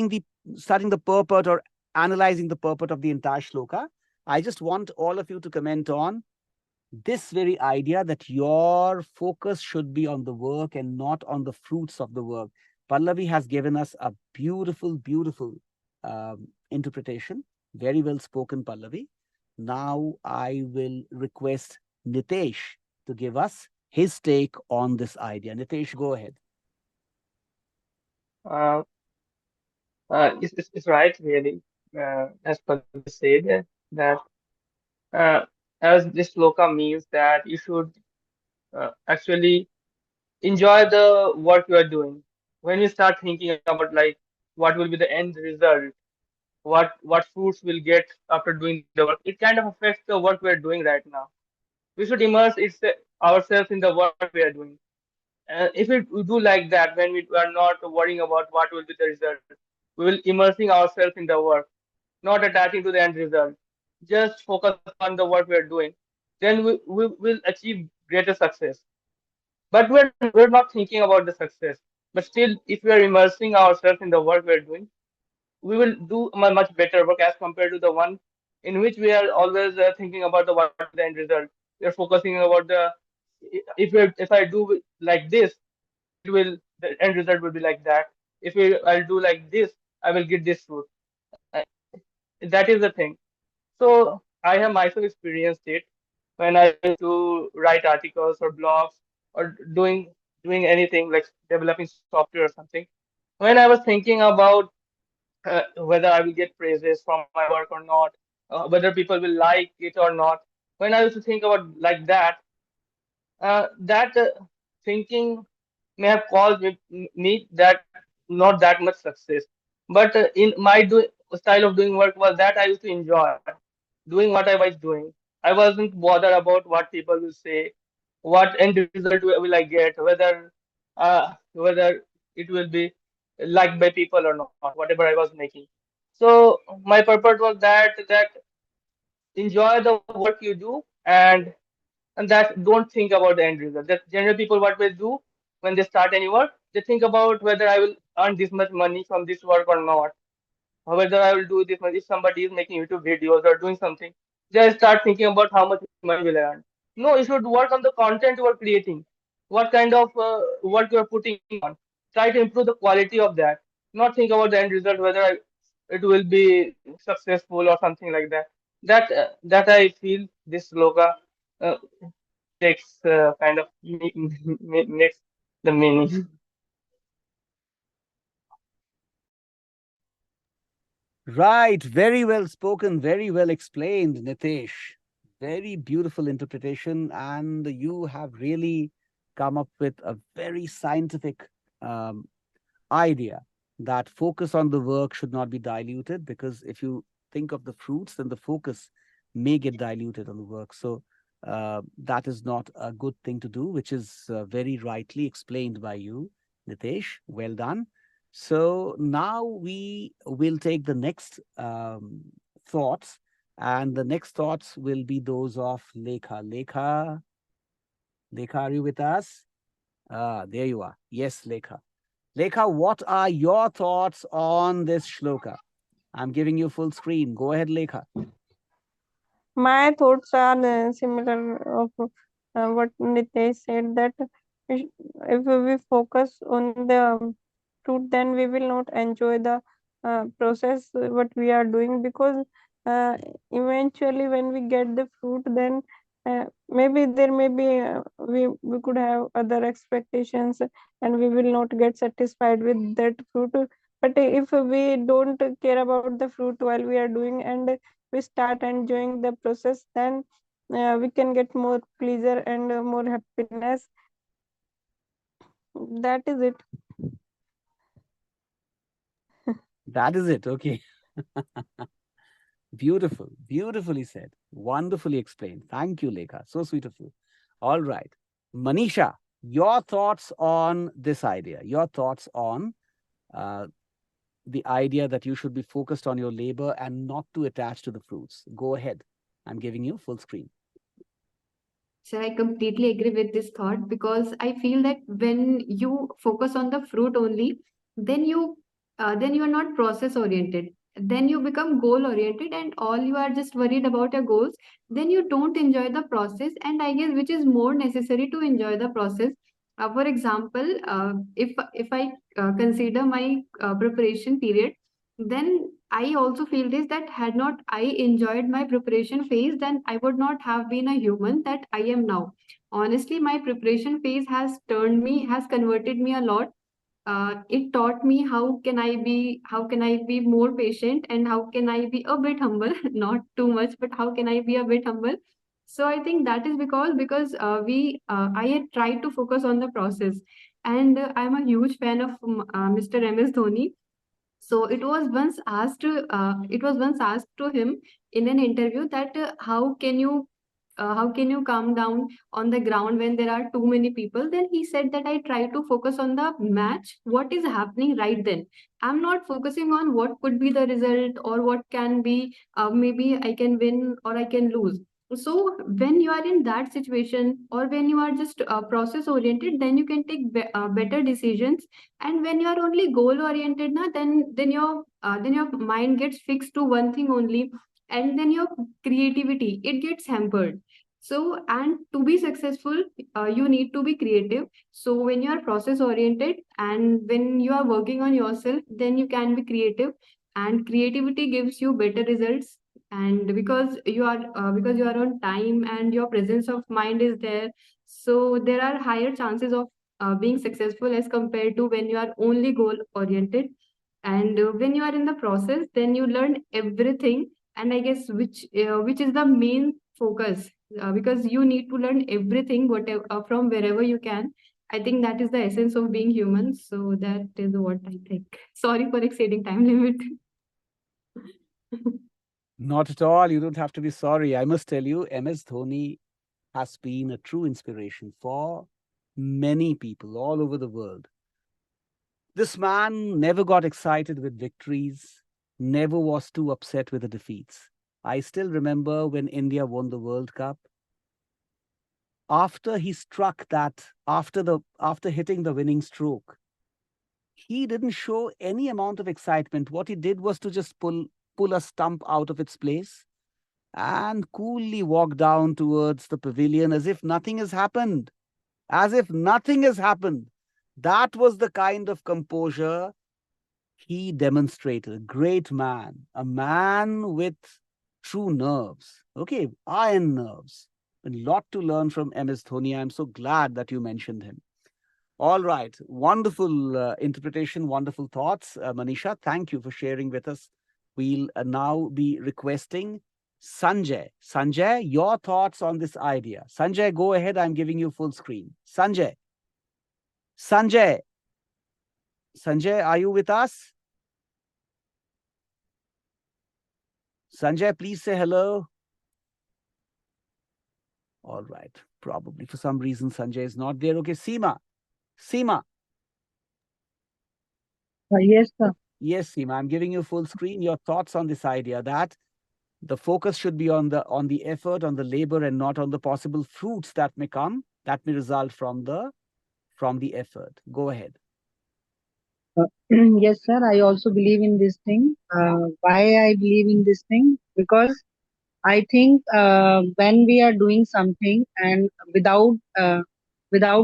Speaker 1: the purport or analyzing the purport of the entire shloka. I just want all of you to comment on this very idea that your focus should be on the work and not on the fruits of the work. Pallavi has given us a beautiful, beautiful interpretation. Very well spoken, Pallavi. Now I will request Nitesh to give us his take on this idea. Nitesh, go ahead.
Speaker 3: Uh, it's right, really. As Pallavi said, that uh, as this sloka means that you should actually enjoy the work you are doing. When you start thinking about like what will be the end result, what fruits we'll get after doing the work, it kind of affects the work we are doing right now. We should immerse ourselves in the work we are doing. If we do like that, when we are not worrying about what will be the result, we will immersing ourselves in the work, not attaching to the end result. Just focus on the work we are doing. Then we will achieve greater success. But we're not thinking about the success. But still, if we are immersing ourselves in the work we are doing, we will do a much better work as compared to the one in which we are always thinking about the what the end result. We are focusing about the if I do like this, the end result will be like that. If I'll do like this, I will get this fruit. Uh, That is the thing. So I have myself experienced it when I used to write articles or blogs or doing anything like developing software or something. When I was thinking about whether I will get praises from my work or not, whether people will like it or not, when I used to think about like that, that thinking may have caused me that not that much success. But in my style of doing work was that I used to enjoy doing what I was doing. I wasn't bothered about what people will say, what end result will I get, whether it will be liked by people or not, whatever I was making. So my purpose was that enjoy the work you do, and that don't think about the end result. That generally people what they do when they start any work, they think about whether I will earn this much money from this work or not, or whether I will do this much. If somebody is making YouTube videos or doing something, they start thinking about how much money will I earn. No, you should work on the content you are creating, what kind of work you are putting on. Try to improve the quality of that. Not think about the end result, whether it will be successful or something like that. That I feel this sloka uh, takes kind of makes the meaning.
Speaker 1: Right. Very well spoken. Very well explained, Nitesh. Very beautiful interpretation. And you have really come up with a very scientific um, idea that focus on the work should not be diluted, because if you think of the fruits, then the focus may get diluted on the work. So that is not a good thing to do, which is very rightly explained by you, Nitesh. Well done. So now we will take the next thoughts, and the next thoughts will be those of Lekha. Lekha, are you with us? There you are. Yes, Lekha. Lekha, what are your thoughts on this shloka? I'm giving you full screen. Go ahead, Lekha.
Speaker 8: My thoughts are similar of what Nitesh said, that if we focus on the fruit, then we will not enjoy the process what we are doing, because uh, eventually when we get the fruit, then maybe there may be we could have other expectations, and we will not get satisfied with that fruit. But if we don't care about the fruit while we are doing, and we start enjoying the process, then we can get more pleasure and more happiness. That is it.
Speaker 1: That is it. Okay. Beautiful. Beautifully said. Wonderfully explained. Thank you, Lekha. So sweet of you. All right. Manisha, your thoughts on this idea, your thoughts on the idea that you should be focused on your labor and not to attach to the fruits. Go ahead. I'm giving you full screen.
Speaker 5: Sir, I completely agree with this thought, because I feel that when you focus on the fruit only, then you are not process oriented. Then you become goal oriented, and all you are just worried about your goals. Then you don't enjoy the process, and I guess which is more necessary to enjoy the process. For example, if I consider my preparation period, then I also feel this, that had not I enjoyed my preparation phase, then I would not have been a human that I am now. Honestly, my preparation phase has converted me a lot. It taught me how can I be more patient, and how can I be a bit humble, not too much, but how can I be a bit humble. So I think that is because I had tried to focus on the process, and I'm a huge fan of Mr. MS Dhoni. So it was once asked to him in an interview that how can you calm down on the ground when there are too many people? Then he said that I try to focus on the match, what is happening right then. I'm not focusing on what could be the result, or what can be, maybe I can win or I can lose. So when you are in that situation, or when you are just process oriented, then you can take better decisions. And when you are only goal oriented, na, then your mind gets fixed to one thing only, and then your creativity, it gets hampered. So, and to be successful, you need to be creative. So, when you are process oriented and when you are working on yourself, then you can be creative, and creativity gives you better results. And because you are on time and your presence of mind is there, so there are higher chances of being successful as compared to when you are only goal oriented. And when you are in the process, then you learn everything. And I guess which is the main focus, because you need to learn everything whatever from wherever you can. I think that is the essence of being human. So that is what I think. Sorry for exceeding time limit.
Speaker 1: Not at all. You don't have to be sorry. I must tell you, MS Dhoni has been a true inspiration for many people all over the world. This man never got excited with victories, never was too upset with the defeats. I still remember when India won the World Cup. After he struck that, after hitting the winning stroke, he didn't show any amount of excitement. What he did was to just pull a stump out of its place and coolly walk down towards the pavilion as if nothing has happened. As if nothing has happened. That was the kind of composure he demonstrated. A great man, a man with true nerves, okay, iron nerves. A lot to learn from MS Dhoni. I'm so glad that you mentioned him. All right, wonderful interpretation, wonderful thoughts, Manisha. Thank you for sharing with us. We'll now be requesting Sanjay. Sanjay, your thoughts on this idea. Sanjay, go ahead. I'm giving you full screen. Sanjay. Sanjay. Sanjay, are you with us? Sanjay, please say hello. All right. Probably for some reason Sanjay is not there. Okay, Seema. Seema.
Speaker 2: Yes, sir.
Speaker 1: Yes, Seema, I'm giving you full screen. Your thoughts on this idea that the focus should be on the effort, on the labor, and not on the possible fruits that may come, that may result from the effort. Go ahead.
Speaker 2: Yes, sir. I also believe in this thing. Why I believe in this thing? Because I think when we are doing something and without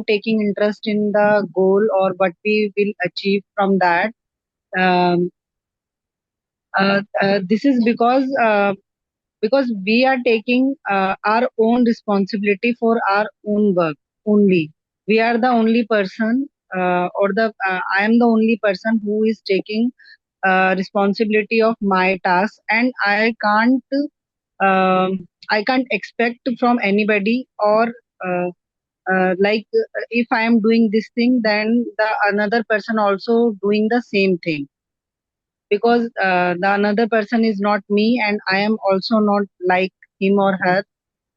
Speaker 2: taking interest in the goal or what we will achieve from that, um, this is because we are taking our own responsibility for our own work only. We are the only person, I am the only person who is taking responsibility of my task, and I can't expect from anybody or if I am doing this thing, then the another person also doing the same thing, because the another person is not me and I am also not like him or her,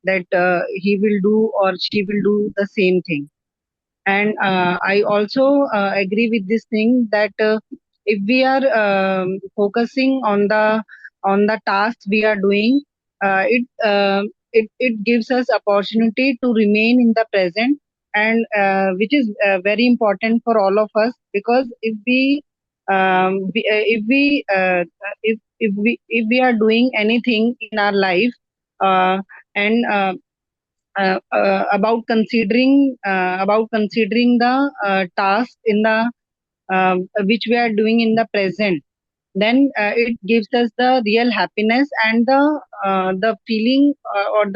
Speaker 2: that he will do or she will do the same thing. And I also agree with this thing that if we are focusing on the tasks we are doing, it gives us opportunity to remain in the present, and which is very important for all of us, because if we are doing anything in our life, and about considering the task in the which we are doing in the present, then it gives us the real happiness and the feeling, or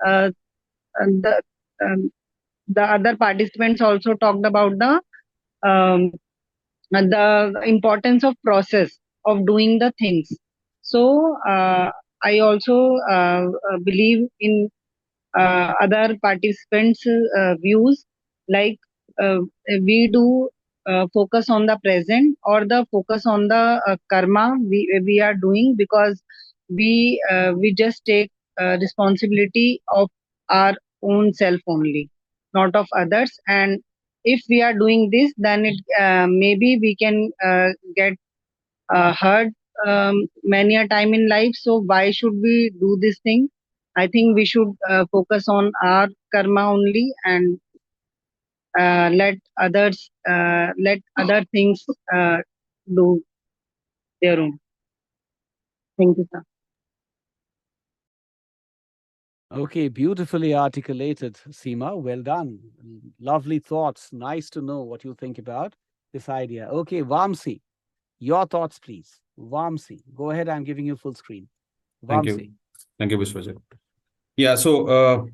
Speaker 2: uh, the um, the other participants also talked about the importance of process of doing the things. So I also believe in other participants' views, like uh, we do focus on the present or the focus on the karma we are doing, because we just take responsibility of our own self only, not of others. And if we are doing this, then it maybe we can get hurt many a time in life. So why should we do this thing? I think we should focus on our karma only, and let other things do their own. Thank you, sir.
Speaker 1: Okay, beautifully articulated, Seema. Well done. Lovely thoughts. Nice to know what you think about this idea. Okay, Vamsi, your thoughts, please. Vamsi, go ahead. I'm giving you full screen.
Speaker 4: Thank
Speaker 1: Vamsi.
Speaker 4: you. Thank you, Vishwajit. Yeah, so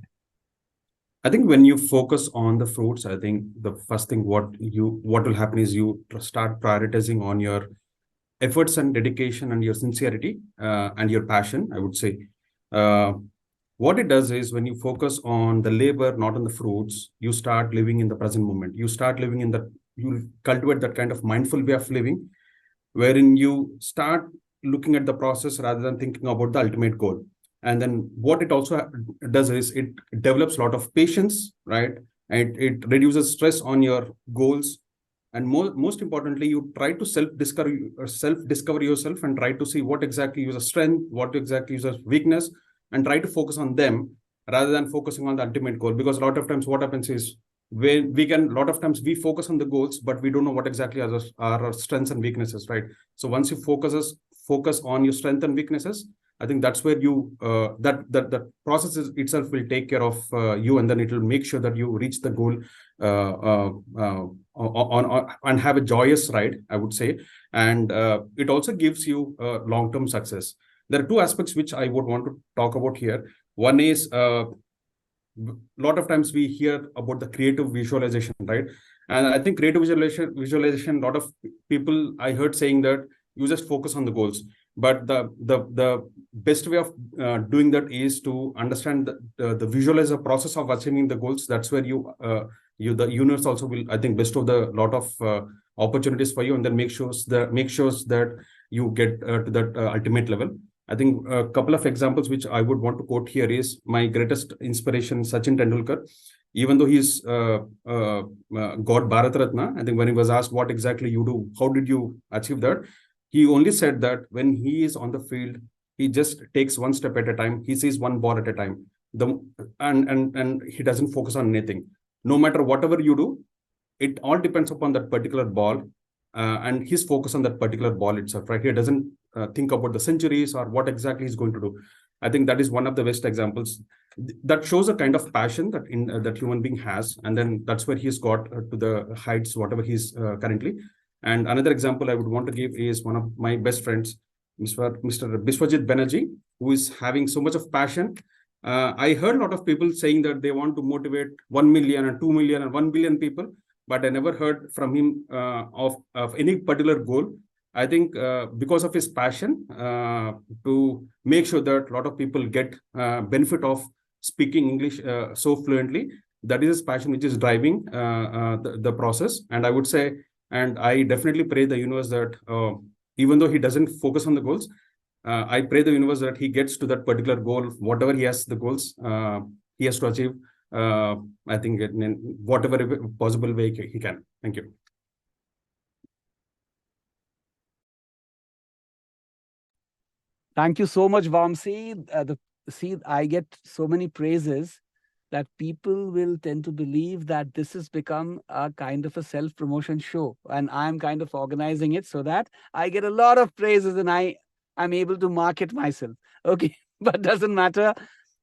Speaker 4: I think when you focus on the fruits, I think the first thing what will happen is you start prioritizing on your efforts and dedication and your sincerity and your passion, I would say. What it does is when you focus on the labor, not on the fruits, you start living in the present moment. You start living in the, you cultivate that kind of mindful way of living, wherein you start looking at the process rather than thinking about the ultimate goal. And then what it also does is it develops a lot of patience, right? And it reduces stress on your goals. And most importantly, you try to self-discover yourself and try to see what exactly is a strength, what exactly is a weakness, and try to focus on them rather than focusing on the ultimate goal. Because a lot of times what happens is a lot of times we focus on the goals, but we don't know what exactly are our strengths and weaknesses, right? So once you focus on your strengths and weaknesses, I think that's where you that process itself will take care of you, and then it will make sure that you reach the goal and have a joyous ride, I would say. And it also gives you long-term success. There are two aspects which I would want to talk about here. One is a lot of times we hear about the creative visualization, right? And I think creative visualization, a lot of people I heard saying that you just focus on the goals. But the best way of doing that is to understand the visualize process of achieving the goals. That's where the universe also will, I think, bestow the lot of opportunities for you, and then make sure that you get to that ultimate level. I think a couple of examples which I would want to quote here is my greatest inspiration, Sachin Tendulkar. Even though he's got Bharat Ratna, I think when he was asked what exactly you do, how did you achieve that? He only said that when he is on the field, he just takes one step at a time. He sees one ball at a time. And he doesn't focus on anything. No matter whatever you do, it all depends upon that particular ball, and his focus on that particular ball itself, right? He doesn't think about the centuries or what exactly he's going to do. I think that is one of the best examples that shows a kind of passion that that human being has, and then that's where he's got to the heights, whatever he's currently. And another example I would want to give is one of my best friends, Mr. Biswajit Banerjee, who is having so much of passion. I heard a lot of people saying that they want to motivate 1 million and 2 million and 1 billion people, but I never heard from him of any particular goal. I think because of his passion to make sure that a lot of people get benefit of speaking English so fluently, that is his passion which is driving the process. And I would say, and I definitely pray the universe that even though he doesn't focus on the goals, I pray the universe that he gets to that particular goal, whatever he has the goals he has to achieve. I think in whatever possible way he can. Thank you.
Speaker 1: Thank you so much, Vamsi. See, I get so many praises that people will tend to believe that this has become a kind of a self-promotion show, and I'm kind of organizing it so that I get a lot of praises and I'm able to market myself. Okay, but doesn't matter.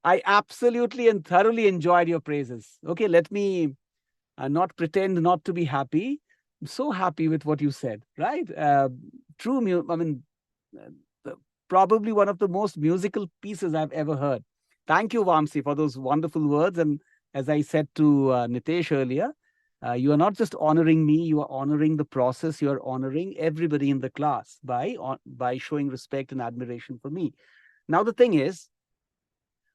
Speaker 1: I absolutely and thoroughly enjoyed your praises. Okay, let me not pretend not to be happy. I'm so happy with what you said, right? True, I mean, probably one of the most musical pieces I've ever heard. Thank you, Vamsi, for those wonderful words. And as I said to Nitesh earlier, you are not just honoring me, you are honoring the process, you are honoring everybody in the class by showing respect and admiration for me. Now, the thing is,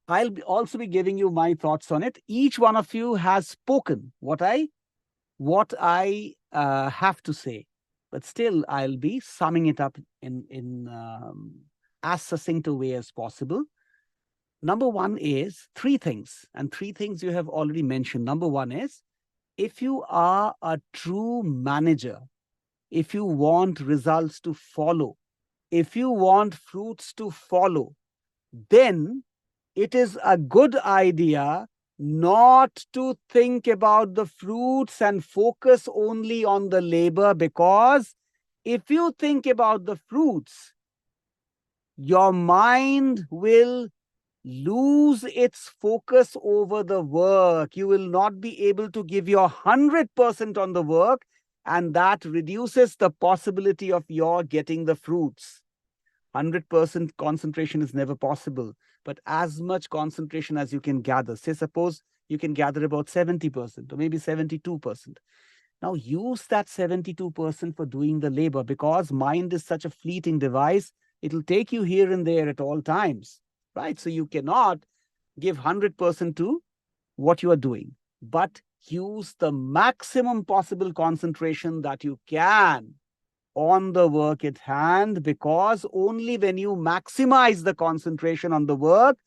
Speaker 1: I'll also be giving you my thoughts on it. Each one of you has spoken what I have to say, but still I'll be summing it up in as succinct a way as possible. Number one is three things, and three things you have already mentioned. Number one is, if you are a true manager, if you want results to follow, if you want fruits to follow, then it is a good idea not to think about the fruits and focus only on the labor, because if you think about the fruits, your mind will lose its focus over the work. You will not be able to give your 100% on the work, and that reduces the possibility of your getting the fruits. 100% concentration is never possible, but as much concentration as you can gather. Say, suppose you can gather about 70% or maybe 72%. Now use that 72% for doing the labor, because mind is such a fleeting device. It'll take you here and there at all times, right? So you cannot give 100% to what you are doing, but use the maximum possible concentration that you can on the work at hand, because only when you maximize the concentration on the work,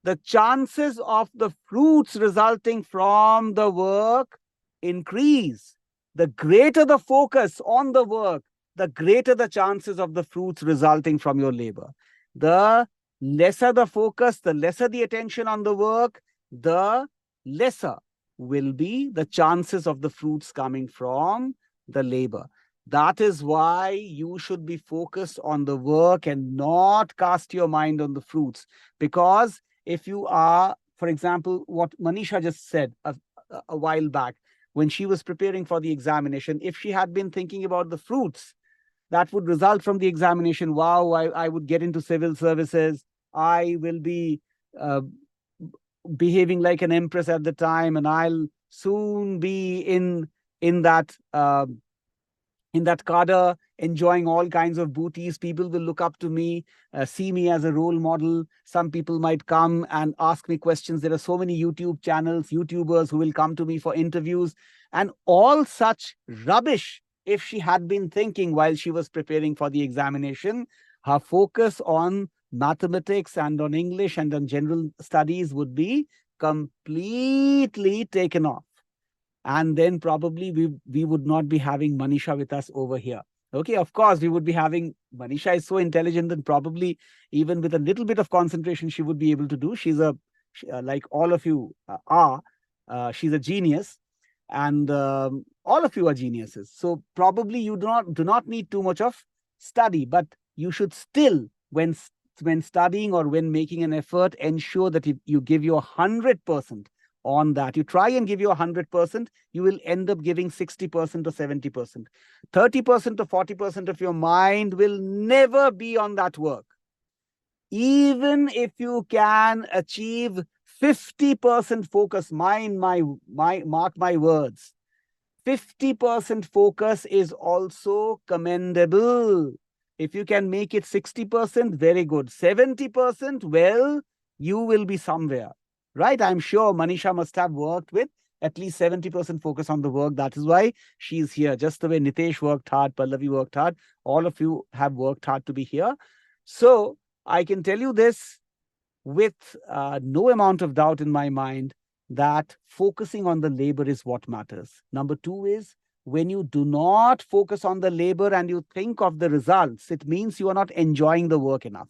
Speaker 1: the chances of the fruits resulting from the work increase. The greater the focus on the work, the greater the chances of the fruits resulting from your labor. The lesser the focus, the lesser the attention on the work, the lesser will be the chances of the fruits coming from the labor. That is why you should be focused on the work and not cast your mind on the fruits. Because if you are, for example, what Manisha just said a while back, when she was preparing for the examination, if she had been thinking about the fruits that would result from the examination, wow, I would get into civil services, I will be behaving like an empress at the time, and I'll soon be in that cadre, enjoying all kinds of booties. People will look up to me, see me as a role model. Some people might come and ask me questions. There are so many YouTube channels, YouTubers who will come to me for interviews, and all such rubbish. If she had been thinking while she was preparing for the examination, her focus on mathematics and on English and on general studies would be completely taken off. And then probably we would not be having Manisha with us over here. Okay, of course, we would be having, Manisha is so intelligent that probably even with a little bit of concentration, she would be able to do. She's like all of you are, she's a genius, and all of you are geniuses. So probably you do not need too much of study, but you should still, when studying or when making an effort, ensure that you give your 100% on that. You try and give your 100%, you will end up giving 60% or 70%. 30% or 40% of your mind will never be on that work. Even if you can achieve 50% focus, mark my words, 50% focus is also commendable. If you can make it 60%, very good. 70%, well, you will be somewhere. Right? I'm sure Manisha must have worked with at least 70% focus on the work. That is why she's here. Just the way Nitesh worked hard, Pallavi worked hard, all of you have worked hard to be here. So I can tell you this with no amount of doubt in my mind, that focusing on the labor is what matters. Number two is, when you do not focus on the labor and you think of the results, it means you are not enjoying the work enough.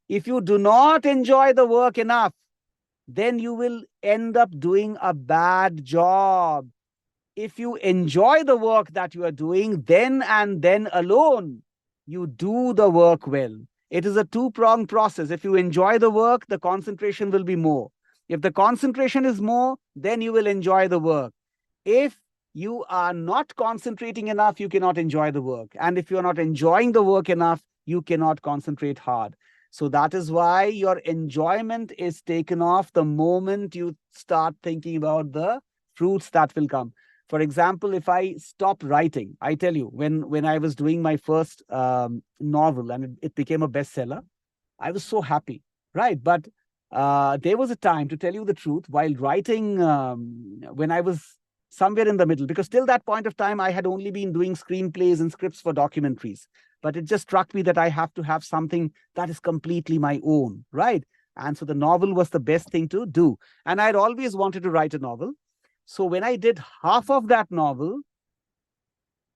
Speaker 1: If you do not enjoy the work enough, then you will end up doing a bad job. If you enjoy the work that you are doing, then and then alone, you do the work well. It is a two-pronged process. If you enjoy the work, the concentration will be more. If the concentration is more, then you will enjoy the work. If you are not concentrating enough, you cannot enjoy the work. And if you are not enjoying the work enough, you cannot concentrate hard. So that is why your enjoyment is taken off the moment you start thinking about the fruits that will come. For example, if I stop writing, I tell you, when I was doing my first novel and it became a bestseller, I was so happy, right? But there was a time, to tell you the truth, while writing, when I was somewhere in the middle, because till that point of time, I had only been doing screenplays and scripts for documentaries. But it just struck me that I have to have something that is completely my own, right? And so the novel was the best thing to do. And I'd always wanted to write a novel. So when I did half of that novel,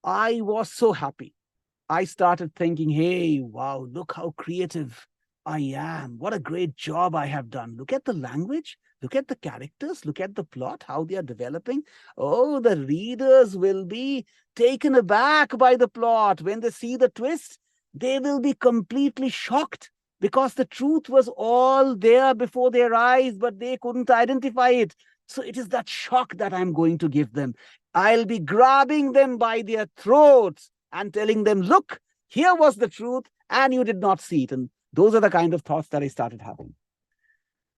Speaker 1: I was so happy. I started thinking, hey, wow, look how creative I am. What a great job I have done. Look at the language. Look at the characters. Look at the plot, how they are developing. Oh, the readers will be taken aback by the plot. When they see the twist, they will be completely shocked. because the truth was all there before their eyes, but they couldn't identify it. So it is that shock that I'm going to give them. I'll be grabbing them by their throats and telling them, look, here was the truth, and you did not see it. And those are the kind of thoughts that I started having.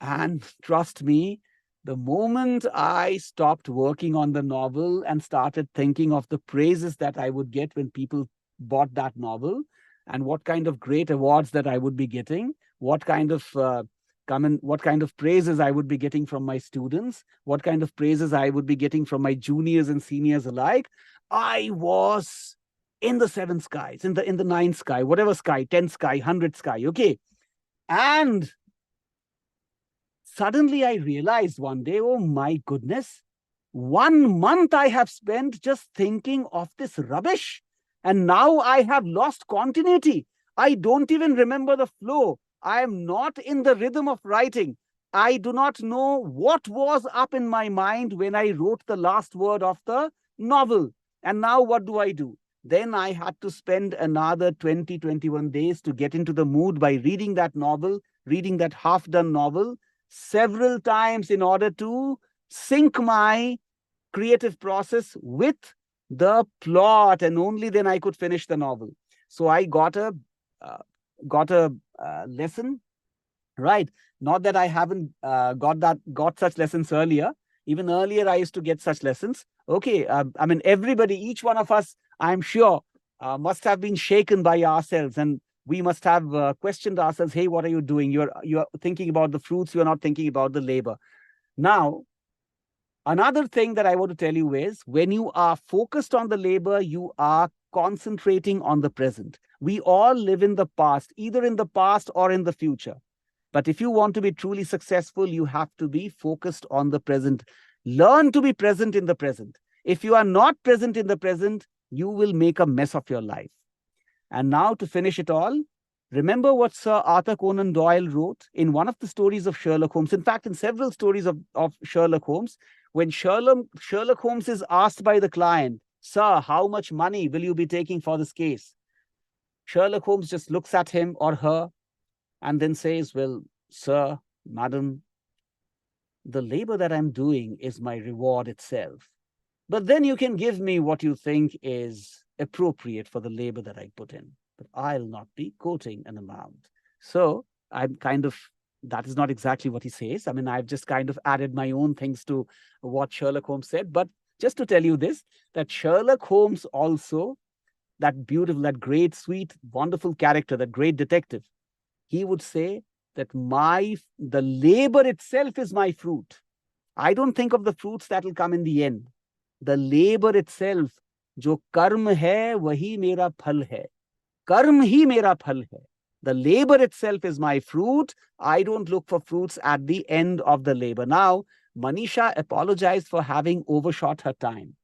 Speaker 1: And trust me, the moment I stopped working on the novel and started thinking of the praises that I would get when people bought that novel, and what kind of great awards that I would be getting, what kind of praises I would be getting from my students, what kind of praises I would be getting from my juniors and seniors alike, I was in the seventh skies, in the ninth sky, whatever sky, 10th sky, 100th sky, okay? And suddenly I realized one day, oh my goodness, 1 month I have spent just thinking of this rubbish. And now I have lost continuity. I don't even remember the flow. I am not in the rhythm of writing. I do not know what was up in my mind when I wrote the last word of the novel. And now what do? Then I had to spend another 20, 21 days to get into the mood by reading that novel, reading that half-done novel several times in order to sync my creative process with the plot, and only then I could finish the novel. So I got a lesson, right? Not that I haven't got such lessons earlier. Even earlier, I used to get such lessons. Okay, I mean, everybody, each one of us, I'm sure, must have been shaken by ourselves, and we must have questioned ourselves. Hey, what are you doing? You're thinking about the fruits. You're not thinking about the labor. Now, another thing that I want to tell you is, when you are focused on the labor, you are concentrating on the present. We all live in the past, either in the past or in the future. But if you want to be truly successful, you have to be focused on the present. Learn to be present in the present. If you are not present in the present, you will make a mess of your life. And now, to finish it all, remember what Sir Arthur Conan Doyle wrote in one of the stories of Sherlock Holmes. In fact, in several stories of Sherlock Holmes, when Sherlock Holmes is asked by the client, sir, how much money will you be taking for this case? Sherlock Holmes just looks at him or her and then says, well, sir, madam, the labor that I'm doing is my reward itself. But then you can give me what you think is appropriate for the labor that I put in, but I'll not be quoting an amount. So I'm kind of, that is not exactly what he says. I mean, I've just kind of added my own things to what Sherlock Holmes said. But just to tell you this, that Sherlock Holmes also, that beautiful, that great, sweet, wonderful character, that great detective, he would say that the labor itself is my fruit. I don't think of the fruits that will come in the end. The labor itself, जो कर्म है वही मेरा फल है, कर्म ही मेरा फल है. The labor itself is my fruit. I don't look for fruits at the end of the labor. Now, Manisha apologized for having overshot her time.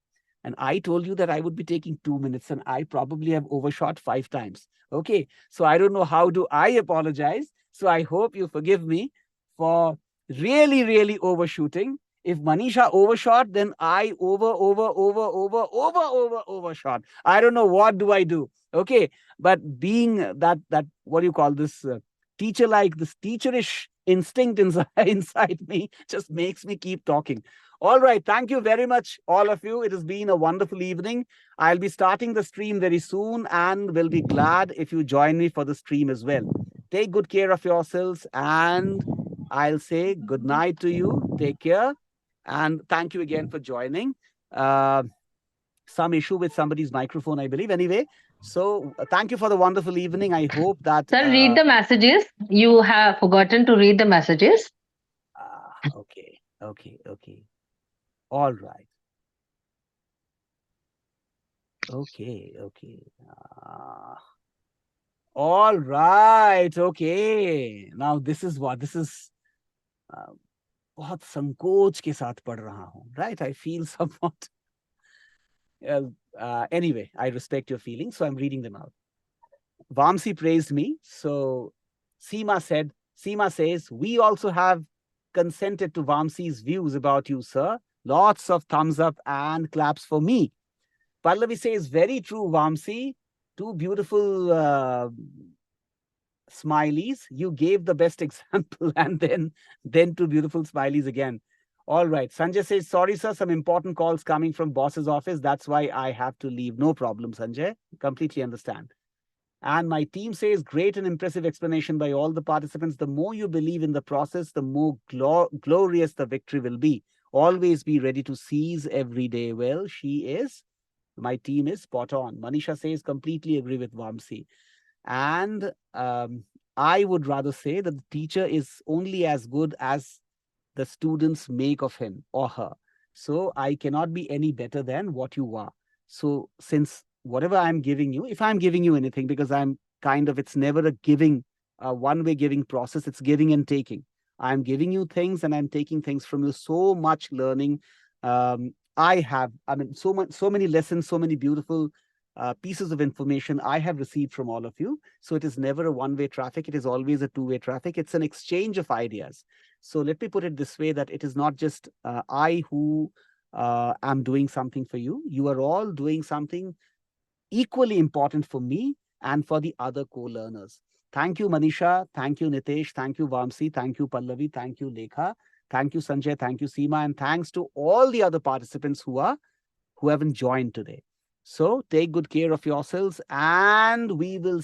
Speaker 1: And I told you that I would be taking 2 minutes, and I probably have overshot 5 times. Okay, so I don't know how do I apologize. So I hope you forgive me for really, really overshooting. If Manisha overshot, then I overshot. I don't know what do I do. Okay, but being that what do you call this, teacher-like, this teacherish instinct inside me just makes me keep talking. All right, thank you very much, all of you. It has been a wonderful evening. I'll be starting the stream very soon, and will be glad if you join me for the stream as well. Take good care of yourselves, and I'll say good night to you. Take care. And thank you again for joining. Some issue with somebody's microphone, I believe. Anyway, so thank you for the wonderful evening. I hope that...
Speaker 9: Sir, read the messages. You have forgotten to read the messages.
Speaker 1: Okay. All right. Okay. All right. Okay. Now this is बहुत संकोच के साथ पढ़ रहा हूँ, right? I feel somewhat. Anyway, I respect your feelings, so I'm reading them out. Vamsi praised me. So Seema says, we also have consented to Vamsi's views about you, sir. Lots of thumbs up and claps for me. Pallavi says, very true, Vamsi. Two beautiful smileys. You gave the best example, and then two beautiful smileys again. All right. Sanjay says, sorry, sir, some important calls coming from boss's office. That's why I have to leave. No problem, Sanjay. Completely understand. And my team says, great and impressive explanation by all the participants. The more you believe in the process, the more glorious the victory will be. Always be ready to seize every day. Well, my team is spot on. Manisha says, completely agree with Vamsi. And I would rather say that the teacher is only as good as the students make of him or her. So I cannot be any better than what you are. So since whatever I'm giving you, if I'm giving you anything, because it's never a giving, one-way giving process, it's giving and taking. I'm giving you things and I'm taking things from you. So much learning. So many lessons, so many beautiful pieces of information I have received from all of you. So it is never a one-way traffic. It is always a two-way traffic. It's an exchange of ideas. So let me put it this way, that it is not just I who am doing something for you. You are all doing something equally important for me and for the other co-learners. Thank you, Manisha. Thank you, Nitesh. Thank you, Vamsi. Thank you, Pallavi. Thank you, Lekha. Thank you, Sanjay. Thank you, Seema. And thanks to all the other participants who haven't joined today. So take good care of yourselves, and we'll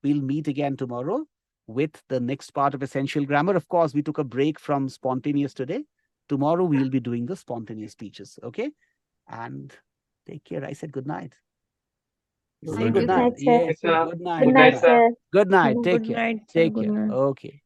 Speaker 1: meet again tomorrow with the next part of Essential Grammar. Of course, we took a break from spontaneous today. Tomorrow, we'll be doing the spontaneous speeches. Okay? And take care. I said good night.
Speaker 5: Thank
Speaker 1: Good
Speaker 5: you,
Speaker 1: night.
Speaker 7: sir.
Speaker 1: Yes,
Speaker 3: Yes, sir.
Speaker 1: good night.
Speaker 7: Good
Speaker 3: Good
Speaker 7: night,
Speaker 3: night, sir.
Speaker 7: sir.
Speaker 1: Good night.
Speaker 8: Good
Speaker 1: Take care.
Speaker 8: night, sir.
Speaker 1: Take
Speaker 8: Good
Speaker 1: care.
Speaker 8: night.
Speaker 1: Okay.